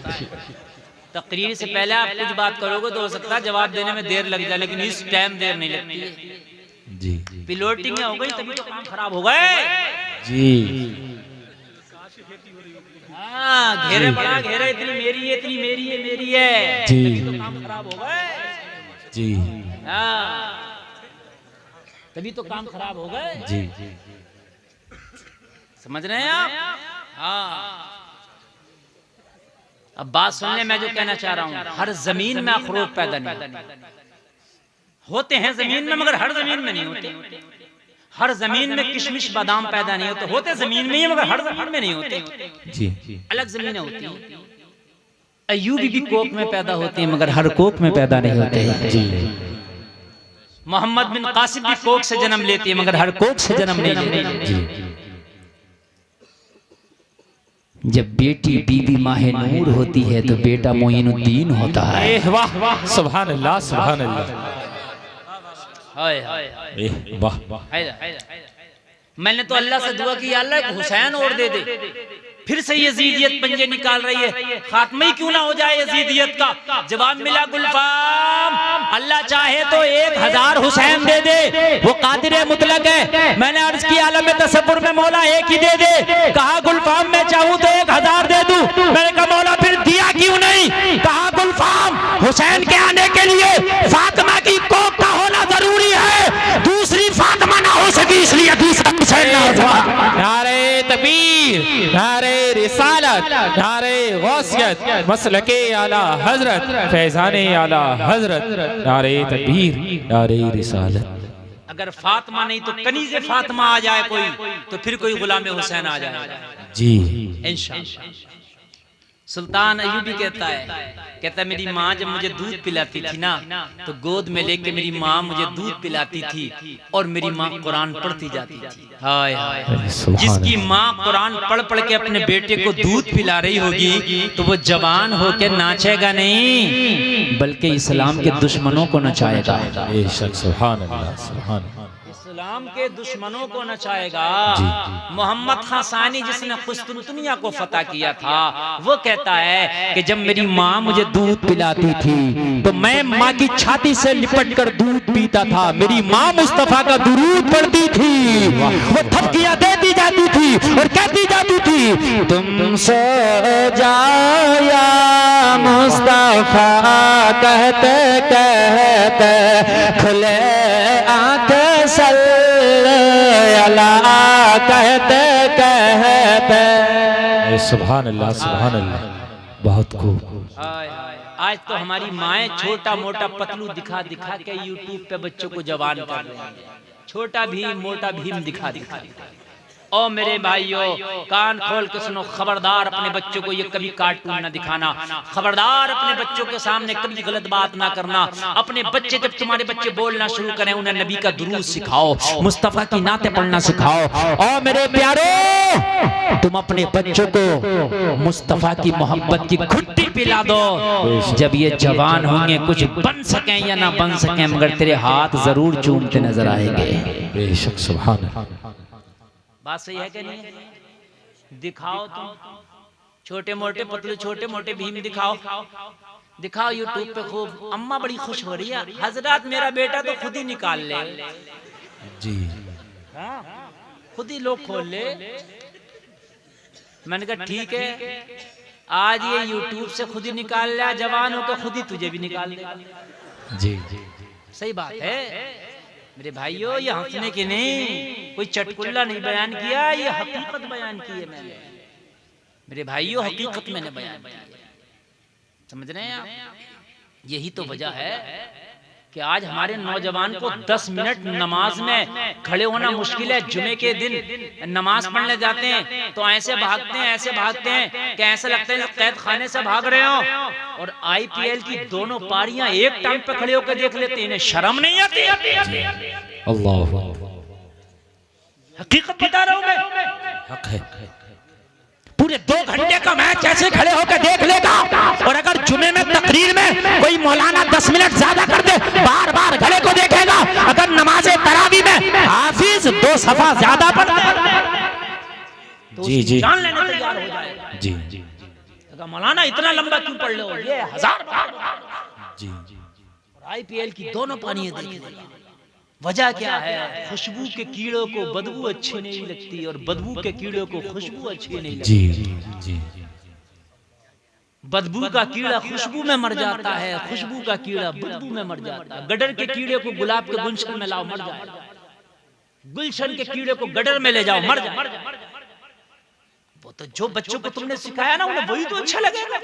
तकरीर से पहले आप कुछ बात करोगे तो हो सकता है जवाब देने में देर लग जाए, लेकिन इस टाइम देर नहीं लगती है जी। पिलोटिंग हो गई तभी तो काम खराब हो गए जी। हाँ, घेरे बड़ा घेरे, इतनी मेरी है, इतनी मेरी है, मेरी है जी, तो काम खराब हो गए जी। हाँ, तभी तो काम खराब हो गए जी। समझ रहे हैं आप? हाँ, अब बात सुन ले, मैं जो कहना चाह रहा हूँ, हर जमीन में अखरोट पैदा नहीं होते हैं, जमीन में, मगर हर जमीन में नहीं होते। हर जमीन में किशमिश बादाम पैदा नहीं होते, होते जमीन में ही मगर हर जमीन में नहीं होते जी। अलग जमीनें होती हैं। अय्यूबी भी कोख में पैदा होते हैं मगर हर कोख में पैदा नहीं होते जी। मोहम्मद बिन कासिम भी कोख से जन्म लेती है मगर हर कोख से जन्म नहीं लेती जी। जब बेटी बीबी माहे नूर होती है तो बेटा मोइनुद्दीन होता है। वाह वाह, सुभान अल्लाह, सुभान अल्लाह। वाह वाह। मैंने तो अल्लाह से दुआ की, अल्लाह हुसैन और दे दे। फिर से यजीदियत पंजे निकाल रही है, खात्मा ही क्यों ना हो जाए यजीदियत का। जवाब मिला गुलफाम, अल्लाह चाहे तो 1000 हुसैन दे दे, वो कादिर मुतलक है। मैंने अर्ज की आलम में तसव्वुर में मौला एक ही दे दे। कहा गुलफाम मैं चाहूँ तो 1000 दे दूं। मैंने कहा मौला फिर दिया क्यों नहीं? कहा गुलफाम हुसैन के आने के लिए फातिमा की कोख का होना जरूरी है, दूसरी फातिमा ना हो सकी इसलिए दूसरा हुसैन ना हुआ। नारे तकबीर, नारे रिसालत, नारे गौसियत, मसलके आला हजरत, फैजाने आला हजरत, नारे तकबीर, नारे रिसालत। अगर फातिमा नहीं तो कनीज़े फातिमा आ जाए कोई, तो फिर कोई गुलाम हुसैन आ जाए जी इंशाअल्लाह। सुल्तान अय्यूबी कहता है मेरी माँ जब मुझे दूध पिलाती थी ना, तो गोद में लेके मेरी माँ मुझे दूध पिलाती थी और मेरी माँ कुरान पढ़ती जाती थी। हाय हाय, जिसकी माँ कुरान पढ़ पढ़ के अपने बेटे को दूध पिला रही होगी तो वो जवान होकर नाचेगा नहीं बल्कि इस्लाम के दुश्मनों को नचाएगा। सुभान अल्लाह, सुभान अल्लाह। इस्लाम के दुश्मनों को नचाएगा। मोहम्मद खान सानी जिसने कुस्तुनतुनिया को फतह किया था, वो कहता है कि जब मेरी माँ मुझे दूध पिलाती थी तो मैं माँ की छाती से लिपट कर दूध पीता था। मेरी माँ मुस्तफा का दुरूद पढ़ती थी, वो थपकियां देती जाती थी और कहती जाती थी तुम सो जाओ या मुस्तफा, कहते कहते खुले आंखें कहते कहते। सुभान अल्लाह, सुभान अल्लाह, बहुत खूब। आज तो हमारी माएँ छोटा मोटा पतलू दिखा दिखा के यूट्यूब पे बच्चों को जवान कर रही हैं। छोटा भीम मोटा भीम दिखा दिखा ओ मेरे भाइयों, कान खोल के सुनो, खबरदार अपने बच्चों को ये कभी कार्टून ना दिखाना, खबरदार अपने बच्चों के सामने कभी गलत बात ना करना। अपने बच्चे, जब तुम्हारे बच्चे बोलना शुरू करें, उन्हें नबी का दुरूद सिखाओ, मुस्तफा की नाते पढ़ना सिखाओ। और मेरे प्यारो, तुम अपने बच्चों को मुस्तफा की मोहब्बत की घुट्टी पिला दो। जब ये जवान होंगे, कुछ बन सकें या ना बन सकें, मगर तेरे हाथ जरूर चूमते नजर आएंगे। बेशक, सुभान अल्लाह। बात सही है कि नहीं? दिखाओ तुम छोटे मोटे पतले, छोटे मोटे भीम दिखाओ, दिखाओ यूट्यूब पे खूब। अम्मा बड़ी खुश हो रही है, हजरत मेरा बेटा तो खुद ही निकाल ले जी, खुद ही लोग खोल ले। मैंने कहा ठीक है, आज ये यूट्यूब से खुद ही निकाल लिया, जवान हो तो खुद ही तुझे भी निकाल ले। जी जी, सही बात है मेरे भाइयों, ये हंसने की नहीं, कोई चटकुल्ला नहीं बयान किया, ये हकीकत बयान की है मैंने। मेरे भाइयों, हकीकत मैंने बयान की है, समझ रहे हैं आप? यही तो वजह है कि आज हमारे नौजवान को 10 मिनट नमाज में खड़े होना मुश्किल है। जुमे के दिन नमाज पढ़ने जाते हैं तो ऐसे भागते हैं, ऐसे भागते हैं कि ऐसा लगता है कैद खाने से भाग रहे हो। और IPL की दोनों पारियां एक टाइम पे खड़े होकर देख लेते हैं, इन्हें शर्म नहीं आती? अल्लाह, हकीकत बता रहा हूं मैं, हक है। पूरे 2 घंटे का मैच ऐसे खड़े होकर देख लेगा। और अगर जुमे में तकरीर में कोई मौलाना 10 मिनट ज्यादा कर दे, बार बार घड़े को देखेगा। अगर नमाज़े तरावी में हाफिज 2 सफा ज्यादा पढ़ता तो जी जी, जान लेने तैयार हो जाएगा। जी जी, मौलाना इतना लंबा क्यों पढ़ लो, ये 1000 बार। जी, और IPL की दोनों पानी देख लेगा। वजह क्या है? खुशबू के कीड़ों को बदबू अच्छी नहीं लगती, और बदबू के कीड़ों को खुशबू अच्छी नहीं लगती। जी जी, बदबू का कीड़ा खुशबू में मर जाता है, खुशबू का कीड़ा बदबू में मर जाता है। गडर के कीड़े को गुलाब के गुलशन में लाओ, मर जाएगा। गुलशन के कीड़े को गडर में ले जाओ, मर जाए। वो तो जो बच्चों को तुमने सिखाया ना, उन्हें वही तो अच्छा लगेगा।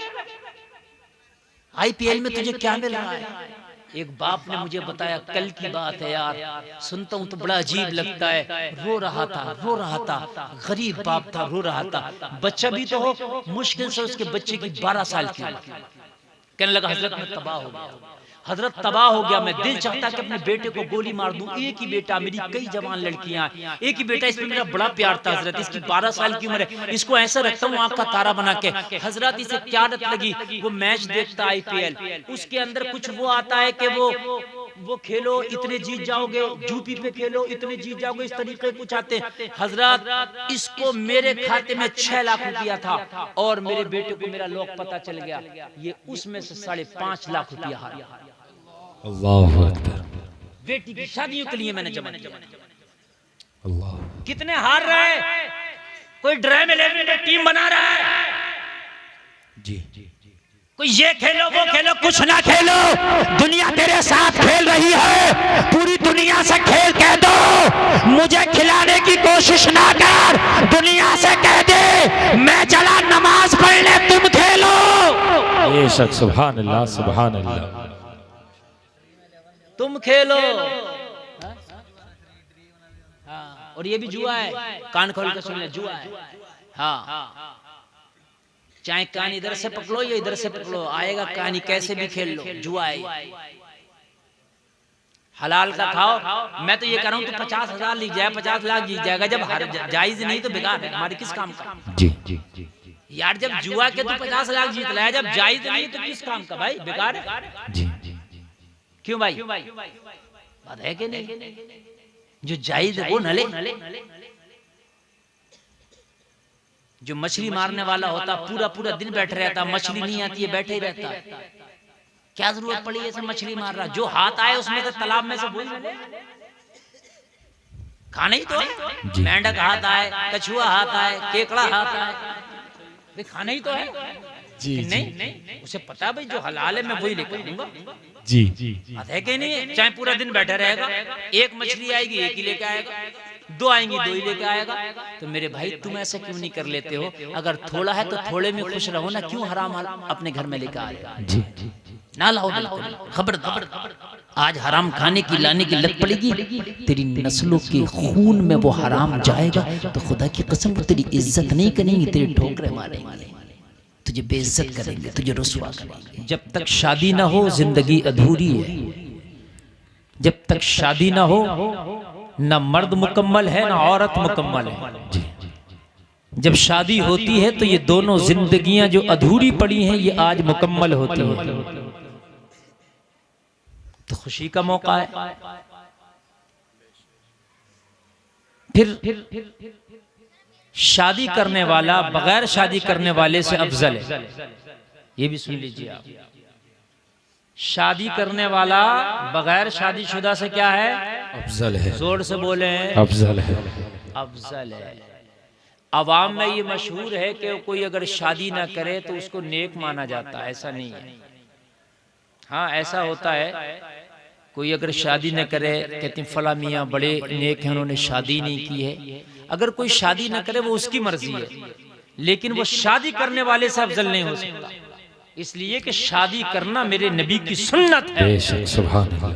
IPL में तुझे क्या मिल रहा है? एक बाप ने मुझे बताया, कल की बात है यार, सुनता हूँ तो बड़ा अजीब लगता है। रो रहा था, गरीब बाप था, रो रहा था। बच्चा भी तो हो, मुश्किल से उसके बच्चे की 12 साल की उम्र। कहने लगा हजरत मैं तबाह हो गया, हजरत तबाह हो गया। मैं दिल चाहता कि अपने बेटे को गोली मार दूं। एक ही बेटा, मेरी कई जवान लड़कियां, एक ही बेटा, इसमें मेरा बड़ा प्यार था हजरत। इसकी 12 साल की उम्र है, इसको ऐसा रखता हूँ आँख का तारा बना के। हजरत इसे क्या आदत लगी, वो मैच देखता IPL, उसके अंदर कुछ वो आता है कि वो खेलो इतने जीत जाओगे, यूपी पे खेलो इतने जीत जाओगे, इस तरीके कुछ आते हैं। हजरत इसको मेरे खाते में 6 लाख रुपया था, और मेरे बेटे को मेरा लोग पता चल गया, ये उसमें से 5.5 लाख रुपया हारा। अल्लाहु अकबर। बेटी की शादियों के लिए मैंने जमा किया। अल्लाह, कितने हार रहे, कोई ड्रीम 11 में टीम बना रहा है, जी, कोई ये खेलो वो खेलो, कुछ ना खेलो, दुनिया तेरे साथ खेल रही है। पूरी दुनिया से खेल कह दो, मुझे खिलाने की कोशिश ना कर। दुनिया से कह दे मैं चला नमाज पढ़ने, तुम खेलो। बेशक, सुभान अल्लाह, सुभान अल्लाह। तुम खेलो। हाँ, और ये भी जुआ है, कान खोल के सुन ले, जुआ है। हाँ, चाहे कान इधर से पकड़ो या इधर से पकड़ो, आएगा कहानी, कैसे भी खेल लो, जुआ है। हलाल का खाओ। मैं तो ये कह रहा हूँ, तो 50,000 लिख जाए, 50 लाख जीत जाएगा। जब जायज नहीं तो बेकार है, हमारे किस काम का? जी जी जी, यार जब जुआ के तो 50 लाख जीत लाया, जब जायज नहीं तो किस काम का भाई? बेकार है। जी, क्यों भाई? बात है कि नहीं? जो जायज वो न ले। जो मछली मारने वाला होता, पूरा पूरा दिन बैठे रहता, मछली नहीं आती है, बैठे ही रहता। क्या जरूरत पड़ी ऐसे मछली मार रहा? जो हाथ आए उसमें से, तालाब में से वही खाना ही तो है। मेंढक हाथ आए, कछुआ हाथ आए, केकड़ा हाथ आए, खाना ही तो है। जी, नहीं, उसे पता भाई जो हलाल है मैं वही लेकर आऊंगा। जी जी, बात है कि नहीं? चाहे पूरा दिन बैठा रहेगा, एक मछली आएगी एक ही लेके आएगा, 2 आएंगी 2 ही लेके आएगा। तो मेरे भाई तुम ऐसा क्यों नहीं कर लेते हो? अगर थोड़ा है तो थोड़े में खुश रहो ना, क्यों हराम अपने घर में लेकर आएगा? जी जी, ना लाओ, खबरदार। आज हराम खाने की लाने की लत पड़ेगी, तेरी नस्लों के खून में वो हराम जाएगा तो खुदा की कसम वो तेरी इज्जत नहीं करेंगे, तेरी ठोकरें मारेंगे, तुझे बेइज्जत करेंगे, तुझे रुसवा करेंगे। जब तक शादी ना हो जिंदगी अधूरी है। जब तक शादी ना हो ना मर्द मुकम्मल है ना औरत मुकम्मल है। जब शादी होती है तो ये दोनों जिंदगियां जो अधूरी पड़ी हैं ये आज मुकम्मल होती हैं। तो खुशी का मौका है। फिर शादी करने वाला बगैर शादी करने वाले से अफजल है। ये भी सुन लीजिए आप। शादी करने वाला बगैर शादीशुदा से क्या है? अफजल है। जोर से बोले, अफजल है। अफजल है। अवाम में ये मशहूर है कि कोई अगर शादी ना करे तो उसको नेक माना जाता है। ऐसा नहीं है। हाँ, ऐसा होता है, कोई अगर शादी न करे कहते हैं फला मियाँ बड़े नेक हैं, उन्होंने शादी नहीं की है। अगर कोई शादी न करे वो उसकी मर्जी है, लेकिन वो शादी करने वाले से अफजल नहीं हो सकता। इसलिए कि शादी करना मेरे नबी की सुन्नत है। सुभान अल्लाह।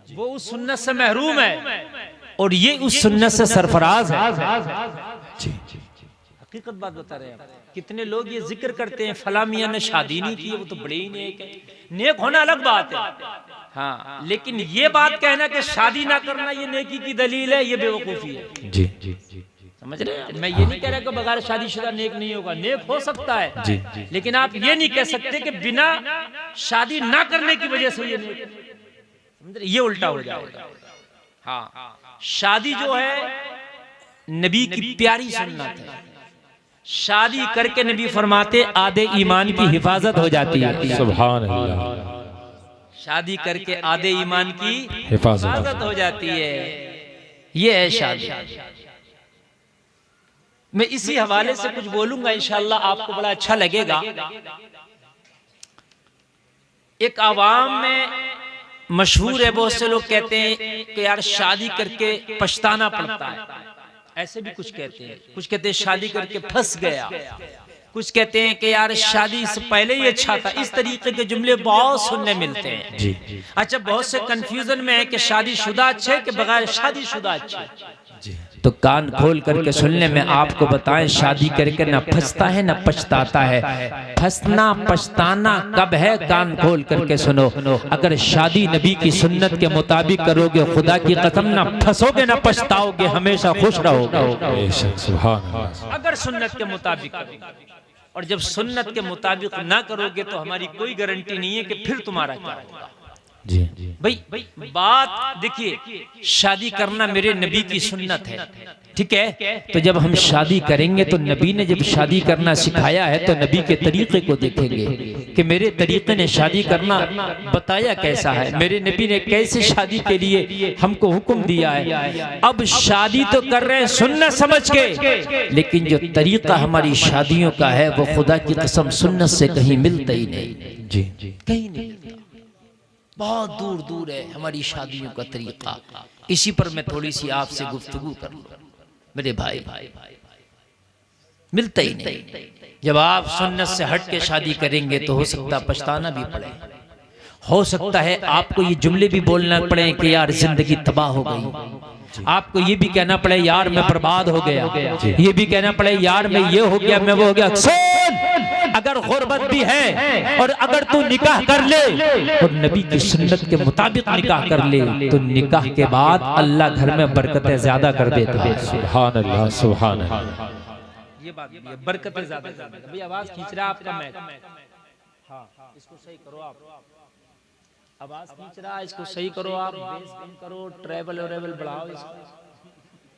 वो उस सुन्नत से महरूम है और ये उस सुन्नत से सरफराज है। हकीकत बात बता रहे हैं। कितने लोग ये जिक्र करते हैं फला मियाँ ने शादी नहीं की है, वो तो बड़े ही नेक है। नेक होना अलग बात है, हाँ, लेकिन ये बात कहना कि शादी ना करना ये नेकी की दलील है, ये बेवकूफी है। जी जी जी, समझ रहे हैं? मैं ये नहीं कह रहा कि बगैर शादीशुदा नेक नहीं होगा, नेक हो सकता है जी, लेकिन आप ये नहीं कह सकते कि बिना शादी ना करने की वजह से ये नेक, समझ रहे? ये उल्टा हो जाएगा। हाँ, शादी जो है नबी की प्यारी सुन्नत है। शादी करके नबी फरमाते आधे ईमान की हिफाजत हो जाती है। सुभान अल्लाह। शादी करके आधे ईमान की हिफाजत हो जाती है। ये है शादी। मैं इसी हवाले से कुछ बोलूंगा, इंशाअल्लाह आपको बड़ा अच्छा लगेगा। एक आवाम में मशहूर है, बहुत से लोग कहते हैं कि यार शादी करके पछताना पड़ता है। ऐसे भी कुछ कहते हैं। कुछ कहते हैं शादी करके फंस गया, कुछ कहते हैं कि यार शादी से पहले ही अच्छा था। इस तरीके के जुमले बहुत सुनने मिलते हैं। जी। अच्छा, बहुत से कंफ्यूजन में है कि शादीशुदा अच्छे कि बगैर शादीशुदा अच्छे। तो कान खोल करके सुनने में आपको बताएं, शादी करके ना फंसता है ना पछताता है। फंसना पछताना कब है? कान खोल करके सुनो। अगर शादी नबी की सुन्नत के मुताबिक करोगे, खुदा की कसम ना फंसोगे ना पछताओगे, हमेशा खुश रहोगे। सुभान अल्लाह। अगर सुन्नत के मुताबिक करोगे, और जब सुन्नत के मुताबिक ना करोगे तो हमारी कोई गारंटी नहीं है कि फिर तुम्हारा क्या होगा। जी भाई बात देखिए, शादी करना मेरे नबी की सुन्नत है, ठीक है? तो जब हम शादी करेंगे तो नबी ने जब शादी करना सिखाया है तो नबी के तरीके को देखेंगे कि मेरे तरीके ने शादी करना बताया कैसा है, मेरे नबी ने कैसे शादी के लिए हमको हुक्म दिया है। अब शादी तो कर रहे हैं सुन्नत समझ के, लेकिन जो तरीका हमारी शादियों का है वो खुदा की कसम सुन्नत से कहीं मिलता ही नहीं। जी कहीं नहीं, बहुत दूर दूर है हमारी शादियों का तरीका। इसी पर मैं थोड़ी सी आपसे गुफ्तगू कर लूं मेरे भाई। मिलता ही नहीं। जब आप सुन्नत से हट के शादी करेंगे तो हो सकता पछताना भी पड़े, हो सकता है आपको ये जुमले भी बोलना पड़े कि यार जिंदगी तबाह हो गई, आपको ये भी कहना पड़े यार मैं बर्बाद हो गया, ये भी कहना पड़े यार मैं ये हो गया मैं वो हो गया। अगर गुर्बत भी है और अगर तू निकाह कर ले और नबी की सुन्नत के मुताबिक निकाह कर ले तो निकाह के बाद अल्लाह घर में बरकतें ज्यादा कर देता है। सुभान अल्लाह, सुभान अल्लाह। ये बात बरकतें ज्यादा कर देता है। भाई आवाज खींच रहा है आपका मैक, हाँ इसको सही करो आप। आवाज खींच रहा है, इसको सही करो आप, बेस कम करो, ट्रेवल और रेवल बढ़ाओ इसको।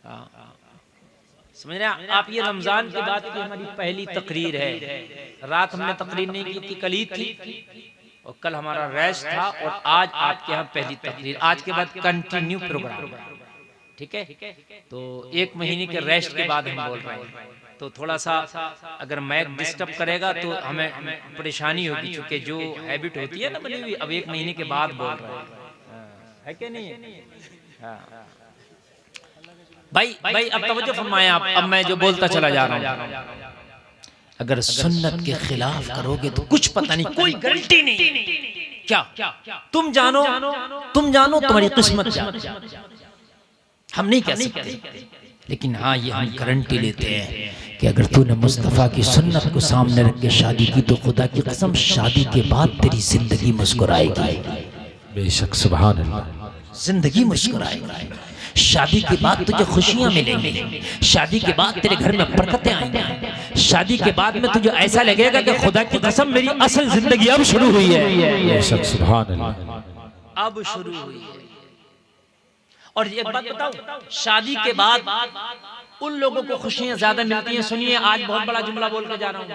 हाँ समझ रहे हैं आप? ये रमजान के बाद की हमारी पहली तकरीर है। रात हमने तकरीर नहीं की थी, कल ईद थी और कल हमारा रेस्ट था और आज आपके यहाँ पहली तकरीर। आज के बाद कंटिन्यू प्रोग्राम, ठीक है? तो एक महीने के रेस्ट के बाद हम बोल रहे हैं, तो थोड़ा सा अगर मैक डिस्टर्ब करेगा तो हमें परेशानी होगी, क्योंकि जो हैबिट होती है ना बनी हुई, अब एक महीने के बाद बोल रहे हैं, है कि नहीं? हाँ भाई अब तवज्जो फरमाएं आप। अब मैं जो बोलता चला जा रहा हूँ, अगर सुन्नत के खिलाफ करोगे तो कुछ पता नहीं, कोई गारंटी नहीं। क्या तुम जानो तुम्हारी किस्मत जानो, हम नहीं कह सकते, लेकिन हाँ ये हम गारंटी लेते हैं कि अगर तूने मुस्तफ़ा की सुन्नत को सामने रख के शादी की तो खुदा की कसम शादी के बाद तेरी जिंदगी मुस्कुराएगी। बेशक, सुभान अल्लाह। जिंदगी मुस्कुराएगी, शादी के बाद तुझे खुशियां मिलेंगी, शादी के बाद तेरे घर में बरकतें आएंगी, शादी के बाद में तुझे ऐसा लगेगा कि खुदा की कसम मेरी असल जिंदगी अब शुरू हुई है। बेशक, सुभान अल्लाह। अब शुरू हुई है। और एक बात बताऊं, शादी के बाद उन लोगों को खुशियां ज्यादा मिलती हैं। सुनिए, आज बहुत बड़ा जुमला बोल के जा रहा हूं,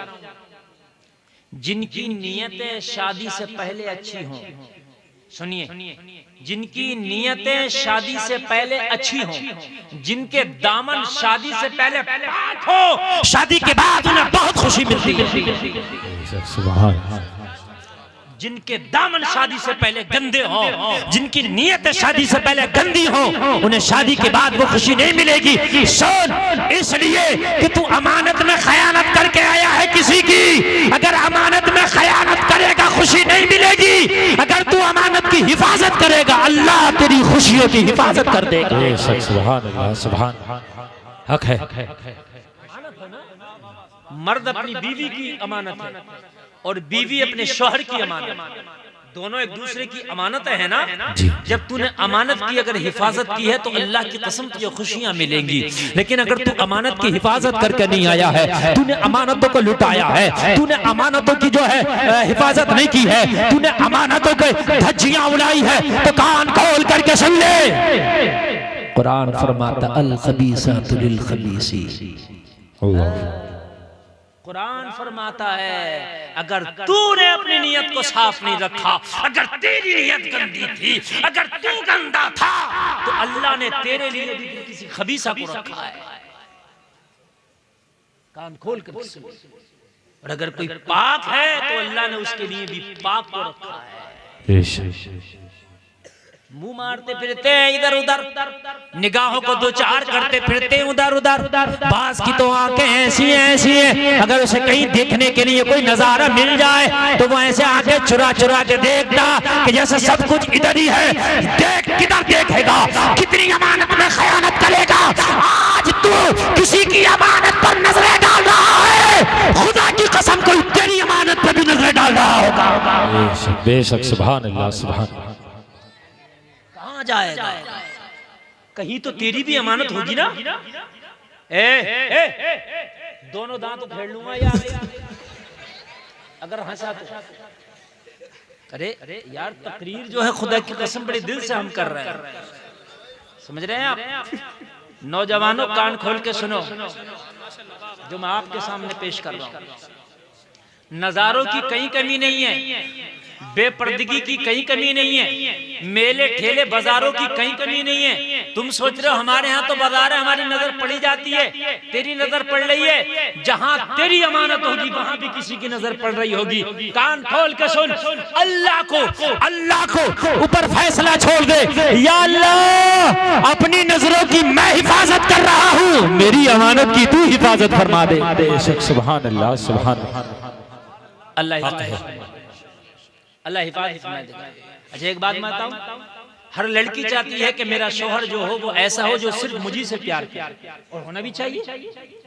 जिनकी नीयतें शादी से पहले अच्छी हों। सुनिए, जिनकी नीयतें शादी से पहले अच्छी हों, जिनके दामन शादी से पहले पाक हो, शादी के बाद उन्हें बहुत खुशी मिलती है। सुभान अल्लाह। जिनके दामन शादी से पहले गंदे हो, जिनकी नीयतें शादी से पहले गंदी हो, उन्हें शादी के बाद वो खुशी नहीं मिलेगी। सुन, इसलिए कि तू अमानत में खयानत करके आया है किसी की। अगर अमानत में खयानत करेगा खुशी नहीं मिलेगी। अगर तू अमानत की हिफाजत करेगा अल्लाह तेरी खुशियों की हिफाजत कर देगा। सुभान अल्लाह, सुभान। हक है। मर्द अपनी बीवी की अमानत है और बीवी अपने शौहर की अमानत, दोनों एक दूसरे की अमानत है ना। जब तूने अमानत की अगर हिफाजत की है तो अल्लाह की कसम तुझे खुशियां मिलेंगी। लेकिन अगर तू अमानत की हिफाजत करके नहीं आया है, तूने अमानतों को लुटाया है, तूने अमानतों की जो है हिफाजत नहीं की है, तूने अमानतों को धज्जियां उड़ाई है, तो कान खोल करके सुन ले। कुरान फरमाता अल खबीसातु लिल खबीसी। कुरान फरमाता है अगर तूने अपनी नियत को साफ नहीं रखा, अगर तेरी नियत गंदी थी, अगर तू गंदा था, तो अल्लाह ने तेरे लिए भी किसी खबीसा को रखा है। कान खोल कर सुन। और अगर कोई पाक है तो अल्लाह ने उसके लिए भी पाक को रखा है। मुंह मारते फिरते हैं इधर उधर, निगाहों को दो चार करते फिरते हैं उधर उधर। बास की तो आंखें ऐसी हैं, अगर उसे कहीं देखने के लिए कोई नजारा मिल जाए तो वो ऐसे आंखें चुरा चुरा के देखता कि जैसे सब कुछ इधर ही है। देख, किधर देखेगा, कितनी अमानत में खयानत करेगा। आज तू किसी की अमानत पर नजरें डाल रहा है, खुदा की कसम कोई तेरी अमानत पर भी नजरें डाल रहा होगा। बेशक, सुभान अल्लाह, सुभान। जाएगा कहीं तो तेरी भी अमानत होगी ना। दोनों दांत उखेड़ लूंगा यार अगर हंसा तो। अरे यार, तकरीर जो है खुदा की कसम बड़े दिल से हम कर रहे हैं, समझ रहे हैं आप। नौजवानों कान खोल के सुनो जो मैं आपके सामने पेश कर रहा हूं। नजारों की कहीं कमी नहीं है, बेपर्दगी की कहीं कमी नहीं है, मेले ठेले बाजारों की कहीं कमी नहीं है। तुम सोच रहे हो हमारे यहाँ तो बाजार है, हमारी नजर पड़ी जाती है, तेरी नजर पड़ रही है। जहाँ तेरी अमानत होगी वहां भी किसी की नजर पड़ रही होगी। कान खोल के सुन, अल्लाह को ऊपर फैसला छोड़ दे। या अल्लाह, अपनी नजरों की मैं हिफाजत कर रहा हूँ, मेरी अमानत की तू हिफाजत फरमा दे। सुभान अल्लाह, सुभान अल्लाह अल्लाह हिफाजत फरमाए देगा। अच्छा, एक बात मैं बताऊं, हर लड़की चाहती है कि मेरा शौहर जो हो वो ऐसा हो जो सिर्फ मुझी से प्यार करे, और होना भी चाहिए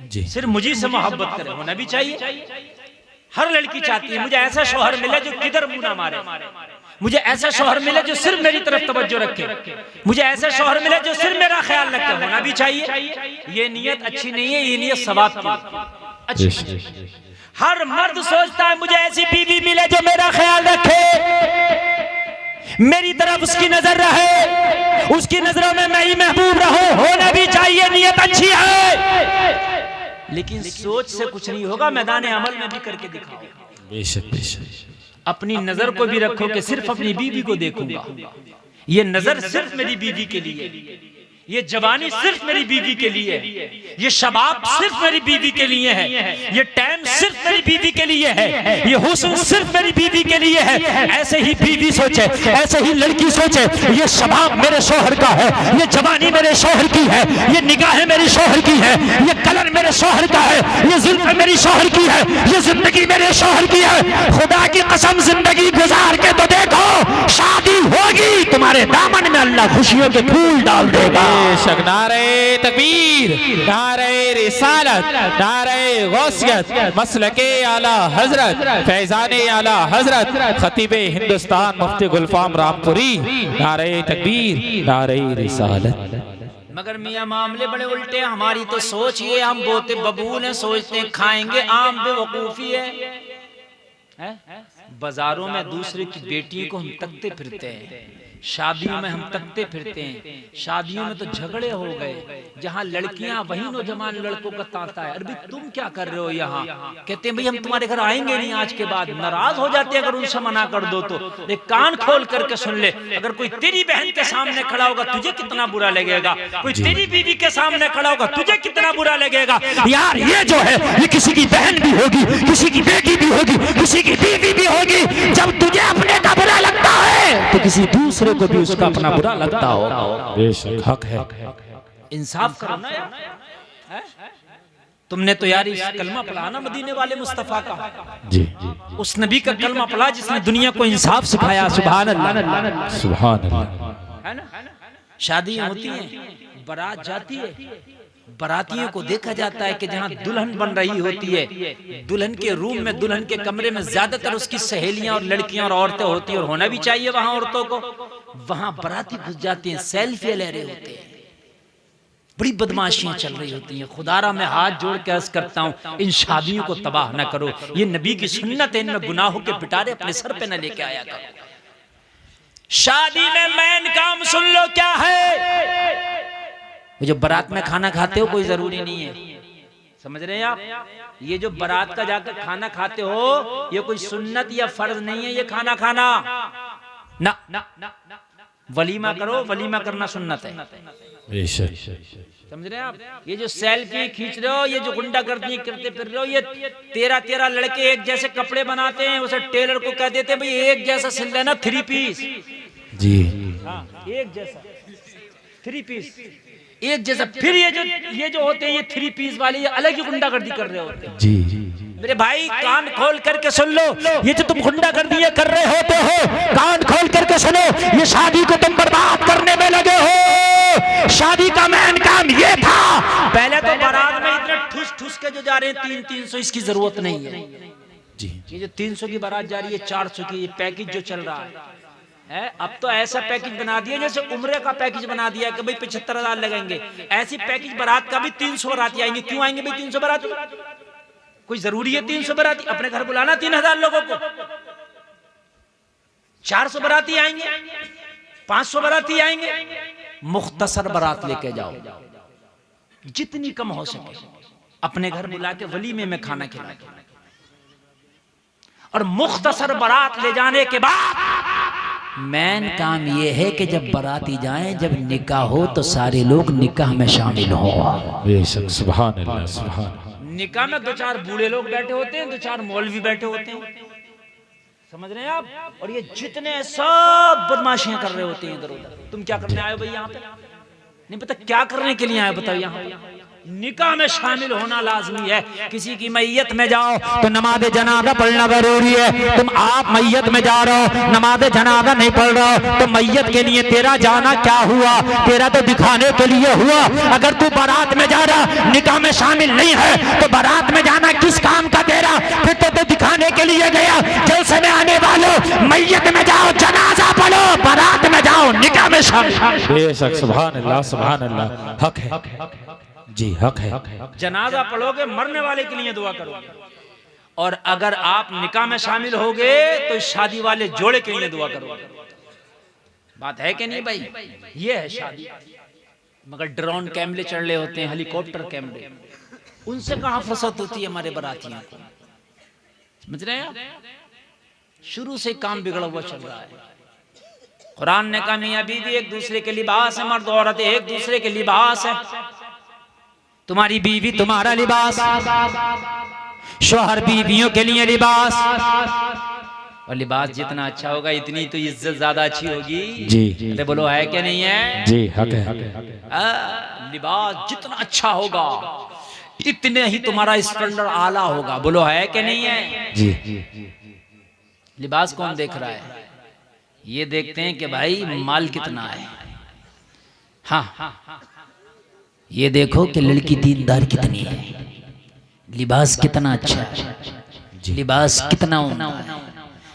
जी, सिर्फ मुझी से मोहब्बत करे, होना भी चाहिए। हर लड़की चाहती है मुझे ऐसा शौहर मिले जो किधर मुंह ना मारे, मुझे ऐसा शौहर मिले जो सिर्फ मेरी तरफ तवज्जो रखे, मुझे ऐसा शौहर मिले जो सिर्फ मेरा ख्याल रखे, होना भी चाहिए। ये नियत अच्छी नहीं है, ये नियत सवाब की अच्छी। हर मर्द सोचता है मुझे ऐसी बीवी मिले जो मेरा ख्याल रखे, मेरी तरफ उसकी नजर रहे, उसकी नजरों में मैं ही महबूब रहूं, होना भी चाहिए, नियत अच्छी है। लेकिन सोच से कुछ नहीं होगा, मैदान अमल में भी करके दिखाओ। बेशक, बेशक। अपनी नजर को भी रखो कि सिर्फ अपनी बीवी को देखूंगा, ये नजर सिर्फ मेरी बीवी के लिए, ये जवानी सिर्फ मेरी बीवी के लिए है, ये शबाब सिर्फ मेरी बीवी के लिए है, ये टाइम सिर्फ मेरी बीवी के लिए है, ये हुस्न सिर्फ मेरी बीवी के लिए है। ऐसे ही बीवी सोचे, ऐसे ही लड़की सोचे, ये शबाब मेरे शोहर का है, ये जवानी मेरे शोहर की है, ये निगाहें मेरे शोहर की है, ये कलर मेरे शोहर का है, ये जुल्फ़ मेरी शोहर की है, ये जिंदगी मेरे शोहर की है। खुदा की कसम जिंदगी गुजार के तो देखो, शादी होगी तुम्हारे दामन में अल्लाह खुशियों के फूल डाल देगा। बेशक। नारे तकबीर, नारे रिसालत, नारे गौसियत, मसलके आला हजरत, फैजाने आला हजरत, खतीबे हिंदुस्तान मुफ्ती गुलफाम रामपुरी। नारे तकबीर, नारे रिसालत। मगर मियाँ मामले बड़े उल्टे। हमारी तो सोच ये, हम बोते बबूल हैं, सोचते हैं खाएंगे आम, बेवकूफी है। बाजारों में दूसरे की बेटियों को हम तकते फिरते हैं, शादियों में हम तकते फिरते हैं। शादियों में तो झगड़े हो गए, जहाँ लड़कियां वही नौजवान लड़कों का तांता है, अरे तुम क्या कर रहे हो यहाँ? कहते हैं भाई हम तुम्हारे घर आएंगे नहीं आज के बाद। नाराज हो जाते हैं अगर उनसे मना कर दो तो। एक कान खोल करके सुन ले, अगर कोई तेरी बहन के सामने खड़ा होगा तुझे कितना बुरा लगेगा, कोई तेरी बीवी के सामने खड़ा होगा तुझे कितना बुरा लगेगा। यार ये जो है ये किसी की बहन भी होगी, किसी की बेटी भी होगी, किसी की बीवी भी होगी। जब तुझे अपने का बुरा लगता है तो किसी दूसरे को भी उसका अपना बुरा लगता हो। बेशक हक है। इंसाफ करो ना यार। तुमने तो यार इस कलमा पढ़ा ना मदीने वाले मुस्तफा का, जी उस नबी का कलमा पढ़ा जिसने दुनिया को इंसाफ सिखाया। सुभान अल्लाह, सुभान अल्लाह। है ना? शादी होती है, बारात जाती है, बारातियों को देखा जाता है कि जहाँ दुल्हन बन रही होती है, दुल्हन के रूम में, दुल्हन के कमरे में ज्यादातर उसकी सहेलियां और लड़कियां और औरतें होती हैं, और होना भी चाहिए वहां औरतों को। वहां बाराती घुस जाती हैं, सेल्फी ले रहे होते हैं, बड़ी बदमाशियां चल रही होती हैं। खुदारा मैं हाथ जोड़ के अर्ज करता हूँ, इन शादियों को तबाह न करो। ये नबी की सुन्नत है, इनमें गुनाहों के पिटारे अपने सर पे न लेके आया करो। शादी में मेन काम सुन लो क्या है। जो बारात में खाना खाते हो कोई जरूरी नहीं है, समझ रहे हैं आप? ये जो बारात का जाकर खाना खाते हो ये कोई सुन्नत या फर्ज नहीं है। ये खाना खाना ना, वलीमा करो, वलीमा करना सुन्नत है। समझ रहे हैं आप? ये जो सेल्फी खींच रहे हो, ये जो गुंडागर्दी करते फिर रहे हो, ये 13 लड़के एक जैसे कपड़े बनाते हैं, उसे टेलर को कह देते हैं भाई एक जैसा सिल लेना 3 पीस। जी हाँ, एक जैसा 3 पीस एक जैसा। फिर ये जो होते हैं ये 3 पीस वाले, ये अलग ही गुंडागर्दी कर रहे होते हैं। जी मेरे भाई कान खोल करके सुन लो, ये जो तुम गुंडागर्दी कर रहे होते हो, कान खोल करके सुनो, ये शादी को तुम बर्बाद करने में लगे हो। शादी का मेन काम ये था। पहले तो बारात में इतने ठुस ठुस के जो जा रहे हैं 300, इसकी जरूरत नहीं है जी। ये जो 300 की बारात जा रही है, 400 की, ये पैकेज जो चल रहा है, अब तो ऐसा पैकेज बना दिया जैसे उम्रे का पैकेज बना दिया कि भाई 75,000 लगेंगे। ऐसी पैकेज बारात का भी 300 बाराती आएंगे। क्यों आएंगे भाई 300 बाराती? कोई जरूरी है 300 बाराती? अपने घर बुलाना 3,000 लोगों को। 400 बाराती आएंगे, 500 बाराती आएंगे। मुख्तसर बारात लेके जाओ, जितनी कम हो सके, अपने घर बुला के वलीमे में खाना खिला के। और मुख्तसर बारात ले जाने के बाद मेन काम यह है कि जब बाराती जाएं, जब निकाह हो तो सारे लोग निकाह में शामिल हो। बेशक, सुभान अल्लाह, सुभान। निकाह में 2-4 बूढ़े लोग बैठे होते हैं, 2-4 मौलवी बैठे होते हैं, समझ रहे हैं आप? और ये जितने सब बदमाशियां कर रहे होते हैं इधर उधर। तुम क्या करने आए हो भाई यहाँ पे? नहीं पता क्या करने के लिए आए, बताओ। यहाँ निकाह में शामिल होना लाजमी है। किसी की मैयत में जाओ तो नमाज जनाजा पढ़ना जरूरी है। तुम आप मैयत में जा रहे हो, नमाज जनाजा नहीं पढ़ रहे हो, तो मैयत के लिए तेरा जाना क्या हुआ? तेरा तो दिखाने के लिए हुआ। अगर तू बारात में जा रहा, निकाह में शामिल नहीं है, तो बारात में जाना किस काम का तेरा? फिर तो दिखाने के लिए गया। जलसे में आने वालों, मैयत में जाओ, जनाजा पढ़ो, बारात में जाओ, निकाह में शामिल। बेशक, सुभान अल्लाह, सुभान अल्लाह। हक है जी, हक है। जनाजा पढ़ोगे, मरने वाले के लिए दुआ करोगे। और अगर आप निकाह में शामिल होगे तो शादी वाले जोड़े के लिए दुआ करोगे। बात है कि नहीं भाई? ये है शादी। मगर ड्रोन कैमरे चढ़ रहे होते हैं, हेलीकॉप्टर कैमरे, उनसे कहां फुर्सत होती है हमारे बारातियों को? समझ रहे हैं आप? शुरू से काम बिगड़ा हुआ चल रहा है। कुरान ने कहा मियां बीवी एक दूसरे के लिबास है, मर्द औरत एक दूसरे के लिबास है। तुम्हारी बीवी तुम्हारा लिबास, शौहर बीवियों के लिए लिबास, और लिबास जितना अच्छा होगा इतनी तो इज्जत ज्यादा अच्छी होगी। जी तो बोलो है क्या नहीं है? जी हक है। लिबास जितना अच्छा होगा इतने ही तुम्हारा स्टैंडर्ड आला होगा। बोलो है क्या नहीं है? जी। लिबास कौन देख रहा है? ये देखते हैं कि भाई माल कितना है। हाँ, ये देखो कि लड़की दीनदार कितनी है, लिबास कितना अच्छा है, लिबास कितना उम्दा है,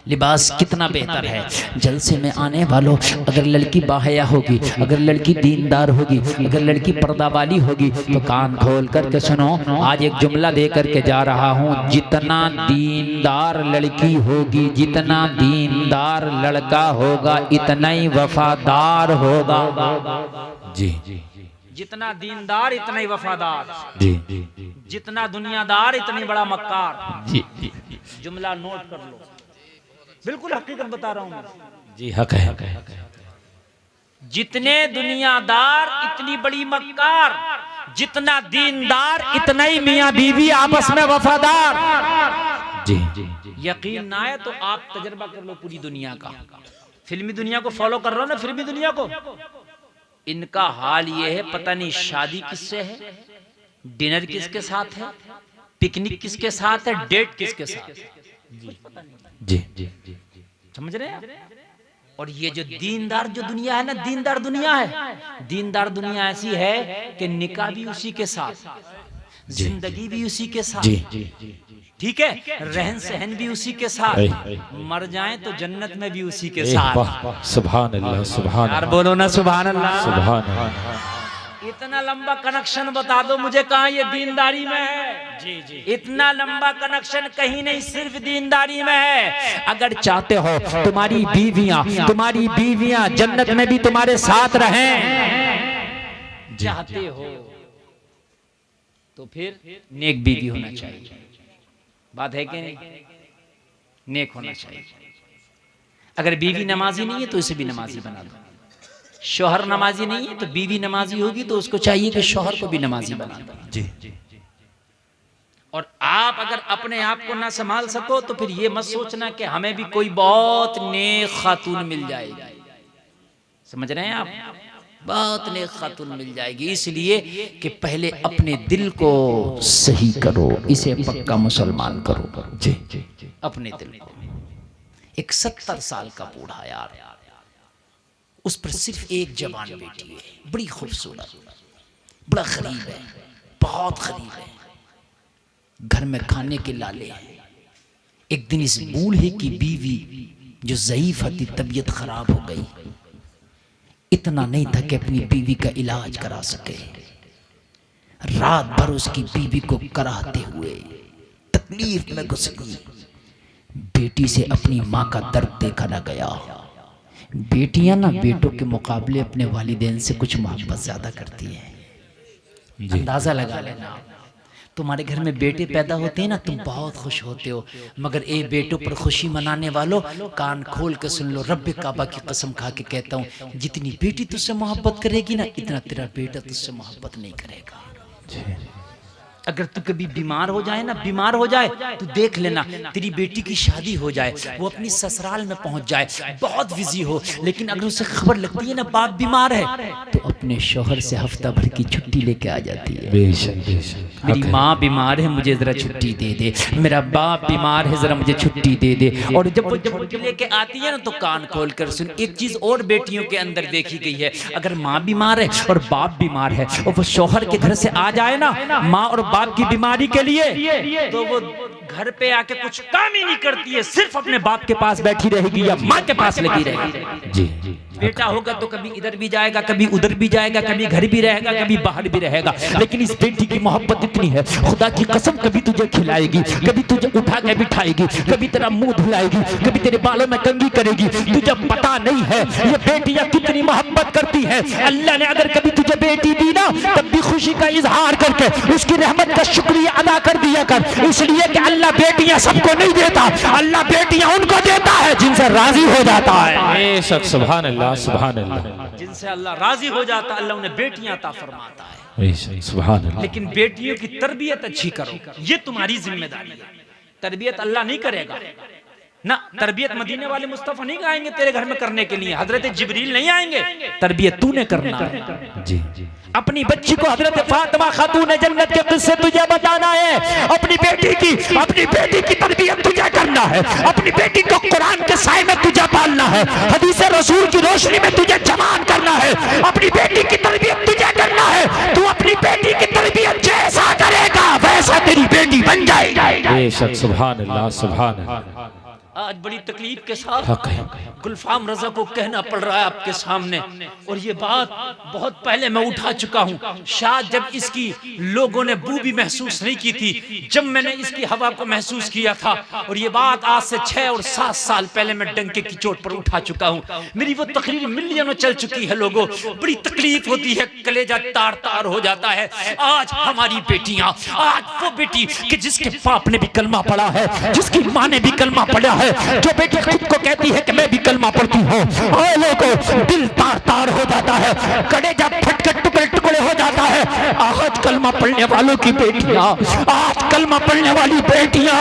लिबास कितना बेहतर है। जलसे में आने वालों, अगर लड़की बाहया होगी, अगर लड़की दीनदार होगी, अगर लड़की पर्दा वाली होगी तो कान खोल करके सुनो। आज एक जुमला दे करके जा रहा हूँ, जितना दीनदार लड़की होगी, जितना दीनदार लड़का होगा, इतना ही वफादार होगा। जी। जितना दीनदार इतना ही वफादार, जी। जितना दुनियादार इतनी बड़ा मक्कार। जी। जुमला नोट कर लो, बिल्कुल हकीकत बता रहा हूं मैं। जी हक है। जितने दुनियादार इतनी बड़ी मक्कार, जितना दीनदार इतना ही मियां बीवी आपस में वफादार। जी। यकीन ना है तो आप तजर्बा कर लो पूरी दुनिया का। फिल्मी दुनिया को फॉलो कर रहे हो ना, फिल्मी दुनिया को। इनका हाल ये है, पता नहीं शादी किससे है, डिनर किसके साथ है, पिकनिक किसके साथ है, डेट किसके साथ है। जी। समझ रहे हैं? और ये जो दीनदार जो दुनिया है ना, दीनदार दुनिया है, दीनदार दुनिया ऐसी है कि निकाह भी उसी के साथ, जिंदगी भी उसी के साथ, ठीक है, रहन सहन भी उसी के साथ, मर जाएं तो जन्नत में भी उसी के साथ। सुभान अल्लाह, सुभान यार बोलो ना सुभान अल्लाह, सुभान अल्लाह। इतना लंबा कनेक्शन बता दो मुझे कहाँ ये दीनदारी में है। जी। इतना लंबा कनेक्शन कहीं नहीं, सिर्फ दीनदारी में है। अगर चाहते हो तुम्हारी बीवियां जन्नत में भी तुम्हारे साथ रहें, चाहते हो तो फिर नेक बीवी होना चाहिए। बात है कि नहीं? नेक होना चाहिए। अगर बीवी नमाजी नहीं है तो इसे भी नमाजी बना दो। शौहर नमाजी नहीं है तो बीवी नमाजी होगी तो उसको चाहिए कि शौहर को भी नमाजी बना दो। जी। और आप अगर अपने आप को ना संभाल सको तो फिर ये मत सोचना कि हमें भी कोई बहुत नेक खातून मिल जाएगी। समझ रहे हैं आप? बहुत नेक खातून मिल जाएगी। इसलिए कि पहले अपने दिल को सही करो, इसे पक्का मुसलमान करो। जी। अपने दिल को। एक 70 साल का बूढ़ा यार, उस पर सिर्फ एक जवान बेटी है, बड़ी खूबसूरत, बड़ा गरीब है, बहुत गरीब है, घर में खाने के लाले हैं। एक दिन इस बूढ़े की बीवी जो ज़ईफ थी, तबीयत खराब हो गई। इतना नहीं था कि अपनी बीवी का इलाज करा सके। रात भर उसकी बीवी को कराहते हुए तकलीफ में घुस गई। बेटी से अपनी माँ का दर्द देखा न गया। बेटियां ना बेटों के मुकाबले अपने वालिदैन से कुछ मोहब्बत ज्यादा करती हैं। अंदाजा लगा लेना। तुम्हारे घर में बेटे पैदा होते हैं ना, तुम बहुत खुश होते हो, मगर ए बेटों पर खुशी मनाने वालों कान खोल के सुन लो। रब्बे काबा की कसम खा के कहता हूँ, जितनी बेटी तुझसे मोहब्बत करेगी ना, इतना तेरा बेटा तुझसे मोहब्बत नहीं करेगा। अगर तू कभी बीमार हो जाए ना, बीमार हो जाए तो देख लेना, तेरी बेटी की शादी हो जाए, वो अपनी ससुराल में पहुंच जाए, बहुत बिजी हो, लेकिन अगर उसे खबर लगती है ना बाप बीमार है, तो अपने शौहर से हफ्ता भर की छुट्टी लेके आ जाती है। बेशक। मेरी माँ बीमार है, मुझे जरा छुट्टी दे दे, मेरा बाप बीमार है, जरा मुझे छुट्टी दे दे। और जब वो छुट्टी लेके आती है ना, तो कान खोल कर सुन। एक चीज और बेटियों के अंदर देखी गई है, अगर माँ बीमार है और बाप बीमार है और वो शौहर के घर से आ जाए ना माँ और बाप की बीमारी के लिए, तो वो घर पे आके कुछ काम ही नहीं करती है, सिर्फ अपने बाप के पास बैठी रहेगी या माँ के पास लगी रहेगी। जी। बेटा होगा तो कभी इधर भी जाएगा, कभी उधर भी जाएगा, कभी घर भी रहेगा, कभी बाहर भी रहेगा, लेकिन इस बेटी की मोहब्बत इतनी है, खुदा की कसम कभी तुझे खिलाएगी, कभी तुझे उठा के बिठाएगी, कभी तेरा मुंह धुलाएगी, कभी तेरे बालों में कंघी करेगी। तुझे पता नहीं है ये बेटियां कितनी मोहब्बत करती है। अल्लाह ने अगर कभी तुझे बेटी दी थी ना, तब भी खुशी का इजहार करके उसकी रहमत का शुक्रिया अदा कर दिया कर, इसलिए कि अल्लाह बेटियां सबको नहीं देता, अल्लाह बेटियां उनको देता है जिनसे राजी हो जाता है। बेशक, सुभान अल्लाह, सुभान अल्लाह। जिनसे अल्लाह राजी हो जाता है अल्लाह उन्हें बेटियां अता फरमाता है। बेशक, सुभान अल्लाह। लेकिन बेटियों की तरबियत अच्छी करो, ये तुम्हारी जिम्मेदारी है। तरबियत अल्लाह नहीं करेगा ना, तरबियत मदीने वाले मुस्तफा नहीं आएंगे तेरे घर में करने के लिए, हजरत जिब्रील नहीं आएंगे, तरबियत तूने करना है। जी, अपनी बच्ची को हजरत फातिमा खातून जन्नत के किस्से तुझे बताना है, अपनी बेटी की तरबियत तुझे करना है, अपनी बेटी को कुरान के साए में तुझे पालना है, हदीस रसूल की रोशनी में तुझे जवान करना है, अपनी बेटी की तरबियत तुझे करना है। तू अपनी बेटी की तरबियत जैसा करेगा वैसा तेरी बेटी बन जाएगी। बेशक, सुभान अल्लाह, सुभान अल्लाह। आज बड़ी तकलीफ के साथ गुलफाम रजा को कहना पड़ रहा है आपके सामने, और ये बात बहुत पहले मैं उठा चुका हूँ। शायद जब इसकी लोगों ने बू भी महसूस नहीं की थी, जब मैंने इसकी हवा को महसूस किया था, और ये बात आज से 6 और 7 साल पहले मैं डंके की चोट पर उठा चुका हूँ। मेरी वो तकरीर मिलियनों चल चुकी है लोगों, बड़ी तकलीफ होती है, कलेजा तार तार हो जाता है। आज हमारी बेटियां, आज वो बेटी कि जिसके बाप ने भी कलमा पढ़ा है, जिसकी माँ ने भी कलमा पढ़ा है, जो बेटी खुद को कहती है कि मैं भी कलमा पढ़ती हूँ, लोगों दिल तार तार हो जाता है, कलेजा फट के टुकड़े टुकड़े हो जाता है। आज कलमा पढ़ने वालों की बेटियां, आज कलमा पढ़ने वाली बेटियां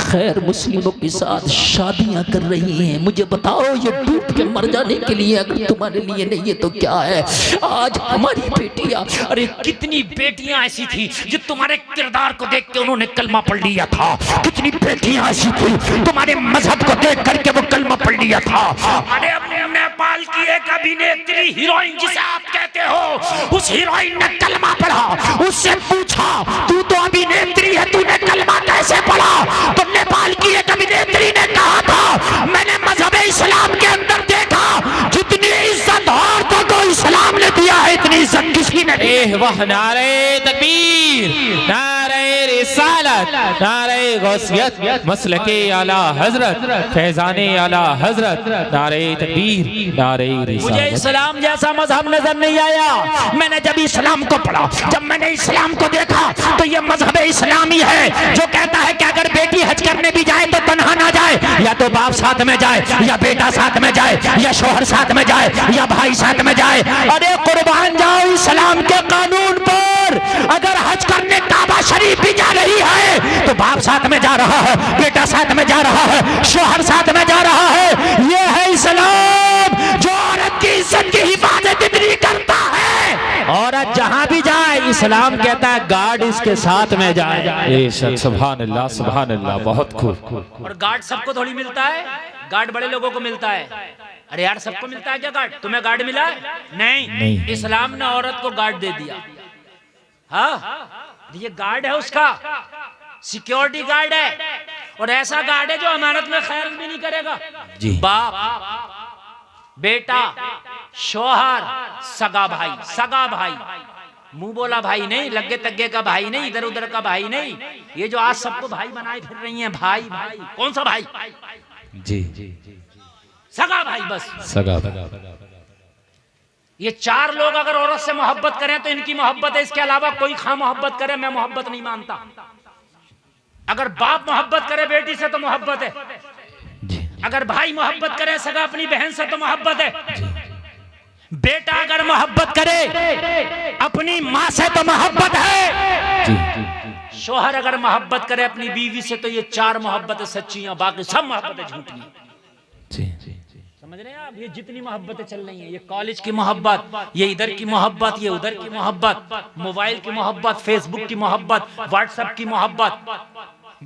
गैर मुस्लिमों के साथ शादियां कर रही हैं। मुझे बताओ ये डूब के मर जाने के लिए, अगर तुम्हारे लिए नहीं है तो क्या है। आज हमारी बेटियां, अरे कितनी बेटियां ऐसी थी जो तुम्हारे किरदार को देख के उन्होंने कलमा पढ़ लिया था, कितनी बेटियां ऐसी थी तुम्हारे मजहब को देख करके वो कलमा पढ़ लिया था। अरे अपने नेपाल की एक अभिनेत्री हीरोइन जिसे आप कहते हो, उस हीरोइन ने कलमा पढ़ा, उससे पूछा तू तो अभिनेत्री है, तूने कलमा कैसे पढ़ा? तो नेपाल की एक अभिनेत्री ने कहा था मैंने मजहब इस्लाम के अंदर देखा, जितनी इज्जत औरतों को इस्लाम ने दिया है इतनी इज्जत किसी ने नहीं। वाह, नारे तकबीर, नारे रिसालत, नारे गौसियत, मसलके आला हजरत, फैजाने आला हजरत, नारे तकबीर, नारे रिसालत। मुझे इस्लाम जैसा मजहब नजर नहीं आया। मैंने जब इस्लाम को पढ़ा, जब मैंने इस्लाम को देखा तो ये मजहब इस्लामी है जो कहता है कि अगर बेटी हज करने भी जाए तो तन्हा ना जाए, या तो बाप साथ में जाए, या बेटा साथ में जाए, या शोहर साथ में जाए, या भाई साथ में जाए। अरे कुर्बान जाओ इस्लाम के कानून पर। अगर हज करने काबा शरीफ भी जा रही है तो बाप साथ में जा रहा है, बेटा साथ में जा रहा है, शोहर साथ में जा रहा है। ये है इस्लाम जो औरत की इज्जत की हिफाजत इतनी करता है। औरत जहां भी जाए इस्लाम कहता है गार्ड इसके साथ में जाए। बेशक, सुभान अल्लाह, सुभान अल्लाह। बहुत खूब। और गार्ड सबको थोड़ी मिलता है, गार्ड बड़े लोगों को मिलता है। अरे यार सबको मिलता है क्या गार्ड? तुम्हें गार्ड मिला है? नहीं। इस्लाम ने औरत को गार्ड दे दिया। हाँ, ये गार्ड है उसका, सिक्योरिटी गार्ड है, और ऐसा गार्ड है जो अमानत में खयाल भी नहीं करेगा। जी। बाप, बेटा, शौहर, सगा भाई, मुंह बोला भाई नहीं, लग्गे तग्गे का भाई नहीं, इधर उधर का भाई नहीं। ये जो आज सबको भाई बनाए फिर रही हैं, भाई कौन सा भाई? जी, सगा भाई, बस सगा। ये 4 लोग अगर औरत से मोहब्बत करें तो इनकी मोहब्बत है, इसके अलावा कोई खा मोहब्बत करे मैं मोहब्बत नहीं मानता। अगर बाप मोहब्बत करे बेटी से तो मोहब्बत है, अगर भाई मोहब्बत करे सगा अपनी बहन से तो मोहब्बत है, बेटा अगर मोहब्बत करे अपनी माँ से तो मोहब्बत है, शौहर अगर मोहब्बत करे अपनी बीवी से तो ये 4 मोहब्बतें सच्ची हैं, बाकी सब मोहब्बतें झूठी हैं। समझ रहे हैं आप? ये जितनी मोहब्बतें चल रही हैं, ये कॉलेज की मोहब्बत, ये इधर की मोहब्बत, ये उधर की मोहब्बत, मोबाइल की मोहब्बत, फेसबुक की मोहब्बत, व्हाट्सएप की मोहब्बत,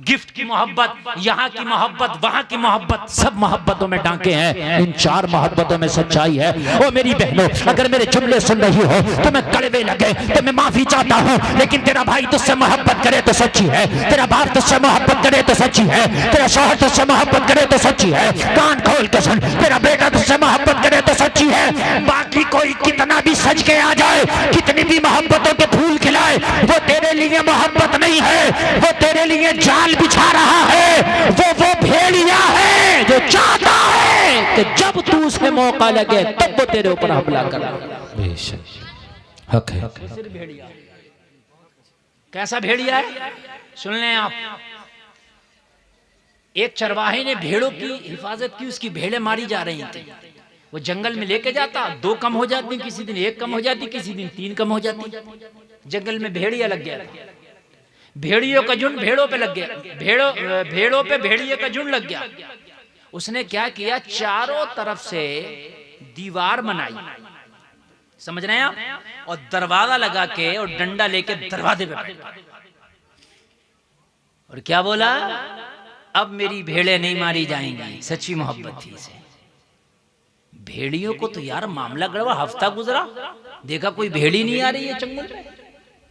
गिफ्ट की मोहब्बत, यहाँ की मोहब्बत, वहाँ की मोहब्बत, सब मोहब्बतों में डांके हैं। इन 4 मोहब्बतों में सच्चाई है। ओ मेरी बहनों, अगर मेरे जुमले सुन रही हो तो मैं कड़वे लगे तो मैं माफी चाहता हूँ, लेकिन तेरा भाई तुझसे मोहब्बत करे तो सच्ची है, तेरा बाप तुझसे मोहब्बत करे तो सच्ची है, तेरा शौहर तुझसे मोहब्बत करे तो सच्ची है। कान खोल के सुन, तेरा बेटा तुझसे मोहब्बत करे तो सच्ची है। बाकी कोई कितना भी सज के आ जाए, कितनी भी मोहब्बतों के फूल खिलाए, वो तेरे लिए मोहब्बत नहीं है, वो तेरे लिए जाल बिछा रहा है। वो भेड़िया है जो चाहता है कि जब तू उसे मौका लगे तब वो तेरे ऊपर हमला करे। हक है। वो सिर्फ भेड़िया। कैसा भेड़िया है सुन लें आप। एक चरवाहे ने भेड़ों की हिफाजत की, उसकी भेड़ें मारी जा रही थी। वो जंगल में लेके जाता, 2 कम हो जाती, किसी दिन 1 कम हो जाती, किसी दिन 3 कम हो जाती। जंगल में भेड़िया लग गया, भेड़ियों का झुंड भेड़ों पे लग गया, भेड़ों पे भेड़िए का झुंड लग गया। उसने क्या किया, चारों तरफ से दीवार बनाई, समझ रहे हैं आप, और दरवाजा लगा के और डंडा लेके दरवाजे पे बैठा और क्या बोला, अब मेरी भेड़ें नहीं मारी जाएंगी। सच्ची मोहब्बत थी इसे। भेड़ियों को तो यार मामला गड़बड़। हफ्ता गुजरा, देखा कोई भेड़ी नहीं आ रही है जंगल में,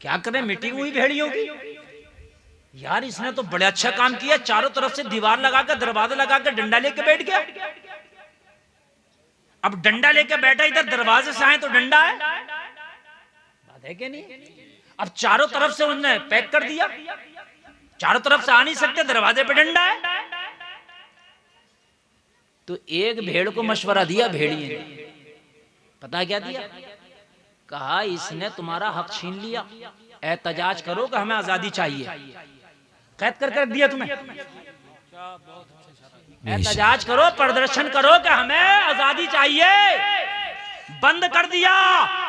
क्या करें, मीटिंग हुई भेड़ियों की। यार इसने तो बड़ा अच्छा काम किया, चारों तरफ से दीवार लगाकर दरवाजा लगाकर डंडा लेके बैठ गया। अब डंडा लेके बैठा, इधर दरवाजे से आए तो डंडा है, बात है कि नहीं। अब चारों तरफ से उन्होंने पैक कर दिया, चारों तरफ से आ नहीं सकते, दरवाजे पे डंडा है। तो एक भेड़ को मशवरा दिया भेड़िए ने, पता क्या दिया, कहा इसने तुम्हारा हक छीन लिया, एहतजाज करो कि हमें आजादी चाहिए। कैद कर दिया तुम्हें, एहतजाज करो, प्रदर्शन करो कि हमें आजादी चाहिए। बंद कर दिया,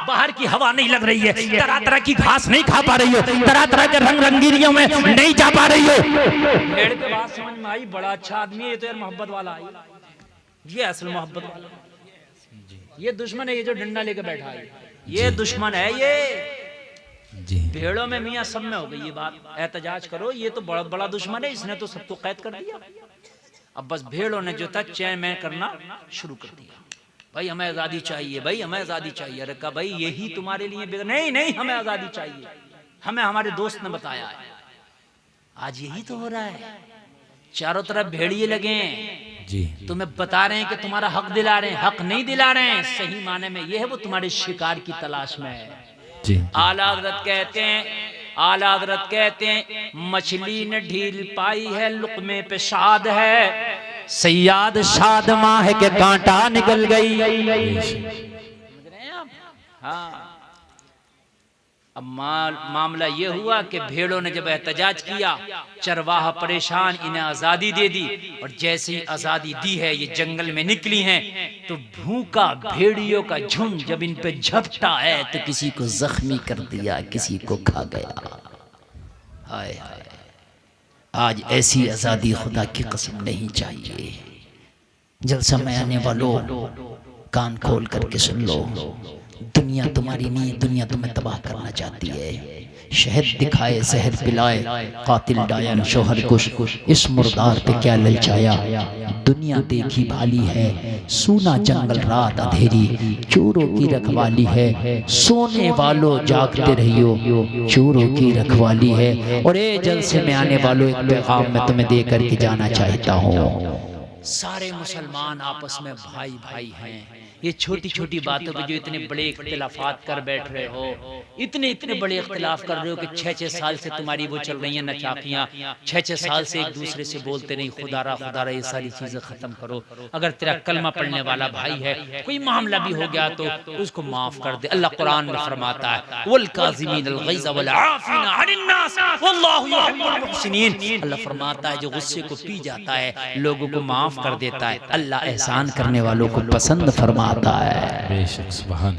बाहर की हवा नहीं लग रही है, तरह तरह की घास नहीं खा पा रही हो, तरह तरह के रंग रंगीनियों में नहीं जा पा रही हो। भेड़ के बात समझ में आई, बड़ा अच्छा आदमी है ये तो यार, मोहब्बत वाला है ये, असल मोहब्बत वाला। ये दुश्मन है, ये जो डंडा लेके बैठा है ये दुश्मन है ये। भेड़ों में मियां सब में हो गई ये बात, एहतजाज करो, ये तो बड़ा बड़ा दुश्मन है, इसने तो सबको कैद कर दिया। अब बस भेड़ों ने जो था चैन में करना शुरू कर दिया, भाई हमें आजादी चाहिए, भाई हमें आजादी चाहिए। अरे कहा भाई यही तुम्हारे लिए, नहीं हमें आजादी चाहिए, हमें हमारे दोस्त ने बताया है। आज यही तो हो रहा है, चारों तरफ भेड़िए लगे जी, तुम्हें बता रहे हैं कि तुम्हारा हक दिला रहे हैं, हक नहीं दिला रहे हैं। सही माने में ये है वो तुम्हारे शिकार की तलाश में है जी। आला हज़रत कहते हैं मछली ने ढील पाई है, लुक़मे पे शाद है, सैयाद शाद माह के कांटा निकल गई। समझ रहे हैं आप? हाँ। अब मामला ये हुआ कि भेड़ों ने जब एहतजाज किया, चरवाहा परेशान, इन्हें आजादी दे दी, और जैसे ही आजादी दी है ये जंगल में निकली हैं, तो भूखा भेड़ियों का झुंड जब इन पे झपटा है तो किसी को जख्मी कर दिया, किसी को खा गया। हाय हाय, आज ऐसी आजादी खुदा की कसम नहीं चाहिए। जब समय आने वालों कान खोल करके सुन लो, दुनिया तुम्हारी नहीं, दुनिया तुम्हें तबाह करना चाहती है। शहद दिखाए जहर पिलाए, कातिल डायन शोहर कुश, इस मुर्दार पे क्या ललचाया। दुनिया देखी भाली है, सूना जंगल रात अंधेरी, चोरों की रखवाली है, सोने वालों जागते रहियो, चोरों की रखवाली है। और ये जलसे में आने वालों एक पैगाम मैं तुम्हें दे करके जाना चाहता हूँ। सारे मुसलमान आपस में भाई भाई हैं। ये छोटी छोटी बातों पे जो इतने बड़े इख्तिलाफात कर बैठ रहे हो, इतने बड़े इख्तिलाफ कर रहे हो कि 6-6 साल से तुम्हारी वो चल रही हैं नचाकियाँ, 6-6 साल से एक दूसरे से बोलते नहीं खुदारा खुदारा, ये सारी चीजें खत्म करो। अगर तेरा कलमा पढ़ने वाला भाई है, कोई मामला भी हो गया तो उसको माफ कर दे। अल्लाह कुरान में फरमाता है वल काज़िमीनल ग़ैज़ वल आफ़ीना अनिन नास वल्लाहु युहिब्बुल मुहसिनीन। अल्लाह फरमाता है जो गुस्से को पी जाता है, लोगों को माफ कर देता है, अल्लाह एहसान करने वालों को पसंद फरमाता है। बेशक सुभान।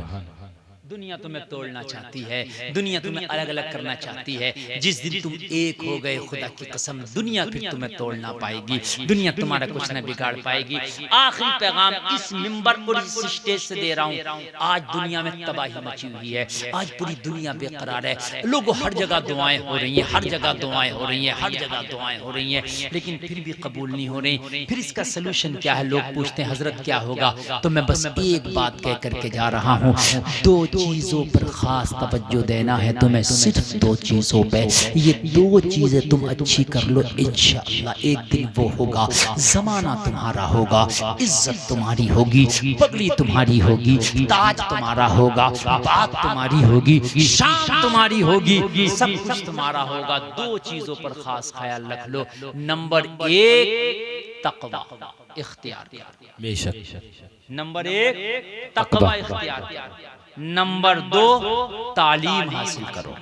दुनिया तुम्हें तोड़ना चाहती है, दुनिया तुम्हें अलग अलग करना चाहती है। जिस दिन तुम एक हो गए, खुदा की कसम दुनिया फिर तुम्हें तोड़ ना पाएगी, दुनिया तुम्हारा कुछ न बिगाड़ पाएगी। आखिरी पैगाम इस मिंबर और इस स्टेज से दे रहा हूँ। आज दुनिया में तबाही मची हुई है, आज पूरी दुनिया बेकरार है, लोगों हर जगह दुआएं हो रही हैं, हर जगह दुआएं हो रही हैं, हर जगह दुआएं हो रही हैं, लेकिन फिर भी कबूल नहीं हो रही। फिर इसका सलूशन क्या है? लोग पूछते हैं हजरत क्या होगा? तो मैं बस एक बात कह करके जा रहा हूँ, 2 चीजों पर खास तवज्जो देना है तुम्हें, सिर्फ 2 चीजों पे। ये 2 चीजें तुम अच्छी कर लो, इंशाअल्लाह एक दिन वो होगा, जमाना तुम्हारा होगा, इज्जत तुम्हारी होगी, पगड़ी तुम्हारी होगी, ताज तुम्हारा होगा, बात तुम्हारी होगी, शान तुम्हारी होगी, सब कुछ तुम्हारा होगा। 2 चीजों पर खास ख्याल रख लो। नंबर 1 तक़वा इख्तियार, बेशक। नंबर 1 तक़वा इख्तियार। नंबर 2 तालीम हासिल करो।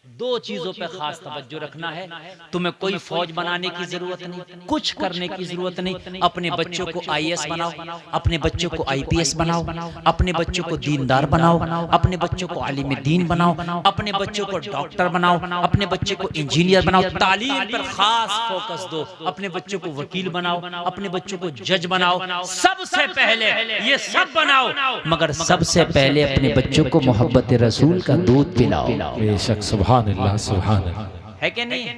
दो चीजों पे खास तवज्जो रखना है। तुम्हें कोई फौज बनाने की जरूरत नहीं, कुछ करने की जरूरत नहीं। अपने बच्चों को IAS बनाओ, अपने बच्चों को IPS बनाओ, अपने बच्चों को दीनदार बनाओ, अपने बच्चों को आलिम दीन बनाओ, अपने बच्चों को डॉक्टर बनाओ, अपने बच्चे को इंजीनियर बनाओ। तालीम पर खास फोकस दो। अपने बच्चों को वकील बनाओ, अपने बच्चों को जज बनाओ। सबसे पहले ये सब बनाओ, मगर सबसे पहले अपने बच्चों को मोहब्बत रसूल का दूध पिलाओ। बेशक, सुभान अल्लाह, सुभान अल्लाह। है कि नहीं?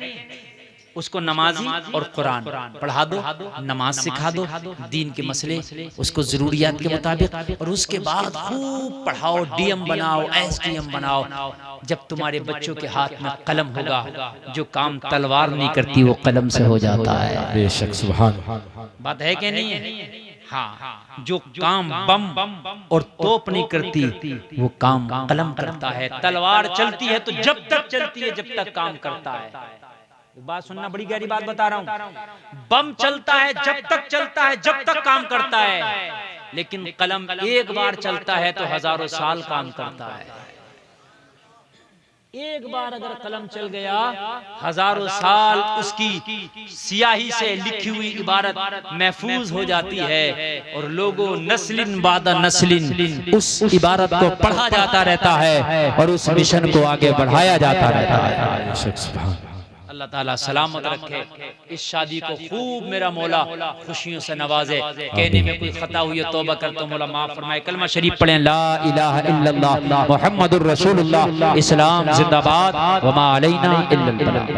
उसको नमाजी और कुरान पढ़ा दो, नमाज सिखा दो, दीन के मसले उसको जरूरियात के मुताबिक, और उसके बाद खूब पढ़ाओ, DM बनाओ, SDM बनाओ। जब तुम्हारे बच्चों के हाथ में कलम होगा, जो काम तलवार नहीं करती वो कलम से हो जाता है। बेशक, सुभान। बात है कि नहीं है? हाँ, जो काम बम और तोप नहीं करती वो काम कलम करता है। तलवार चलती है तो जब तक चलती है जब तक काम करता है। बात सुनना, बड़ी गहरी बात बता रहा हूँ। बम चलता है जब तक चलता है जब तक काम करता है, लेकिन कलम एक बार चलता है तो हजारों साल काम करता है। एक बार अगर कलम चल गया, हजारों साल उसकी स्याही से लिखी हुई इबारत महफूज हो जाती है, और लोगों नस्लिन बादा नस्लिन उस इबारत को पढ़ा जाता रहता है और उस मिशन को आगे बढ़ाया जाता रहता है। अल्लाह ताला सलामत रखे। इस शादी को खूब मेरा मौला खुशियों से नवाजे। कहने में कोई खता हुई है तौबा कर तो मौला माफ फरमाए। कलमा शरीफ पढ़ें, ला इलाहा इल्लल्लाह मुहम्मदुर रसूलुल्लाह। इस्लाम जिंदाबाद, वमा अलैना इल्लल बलाग।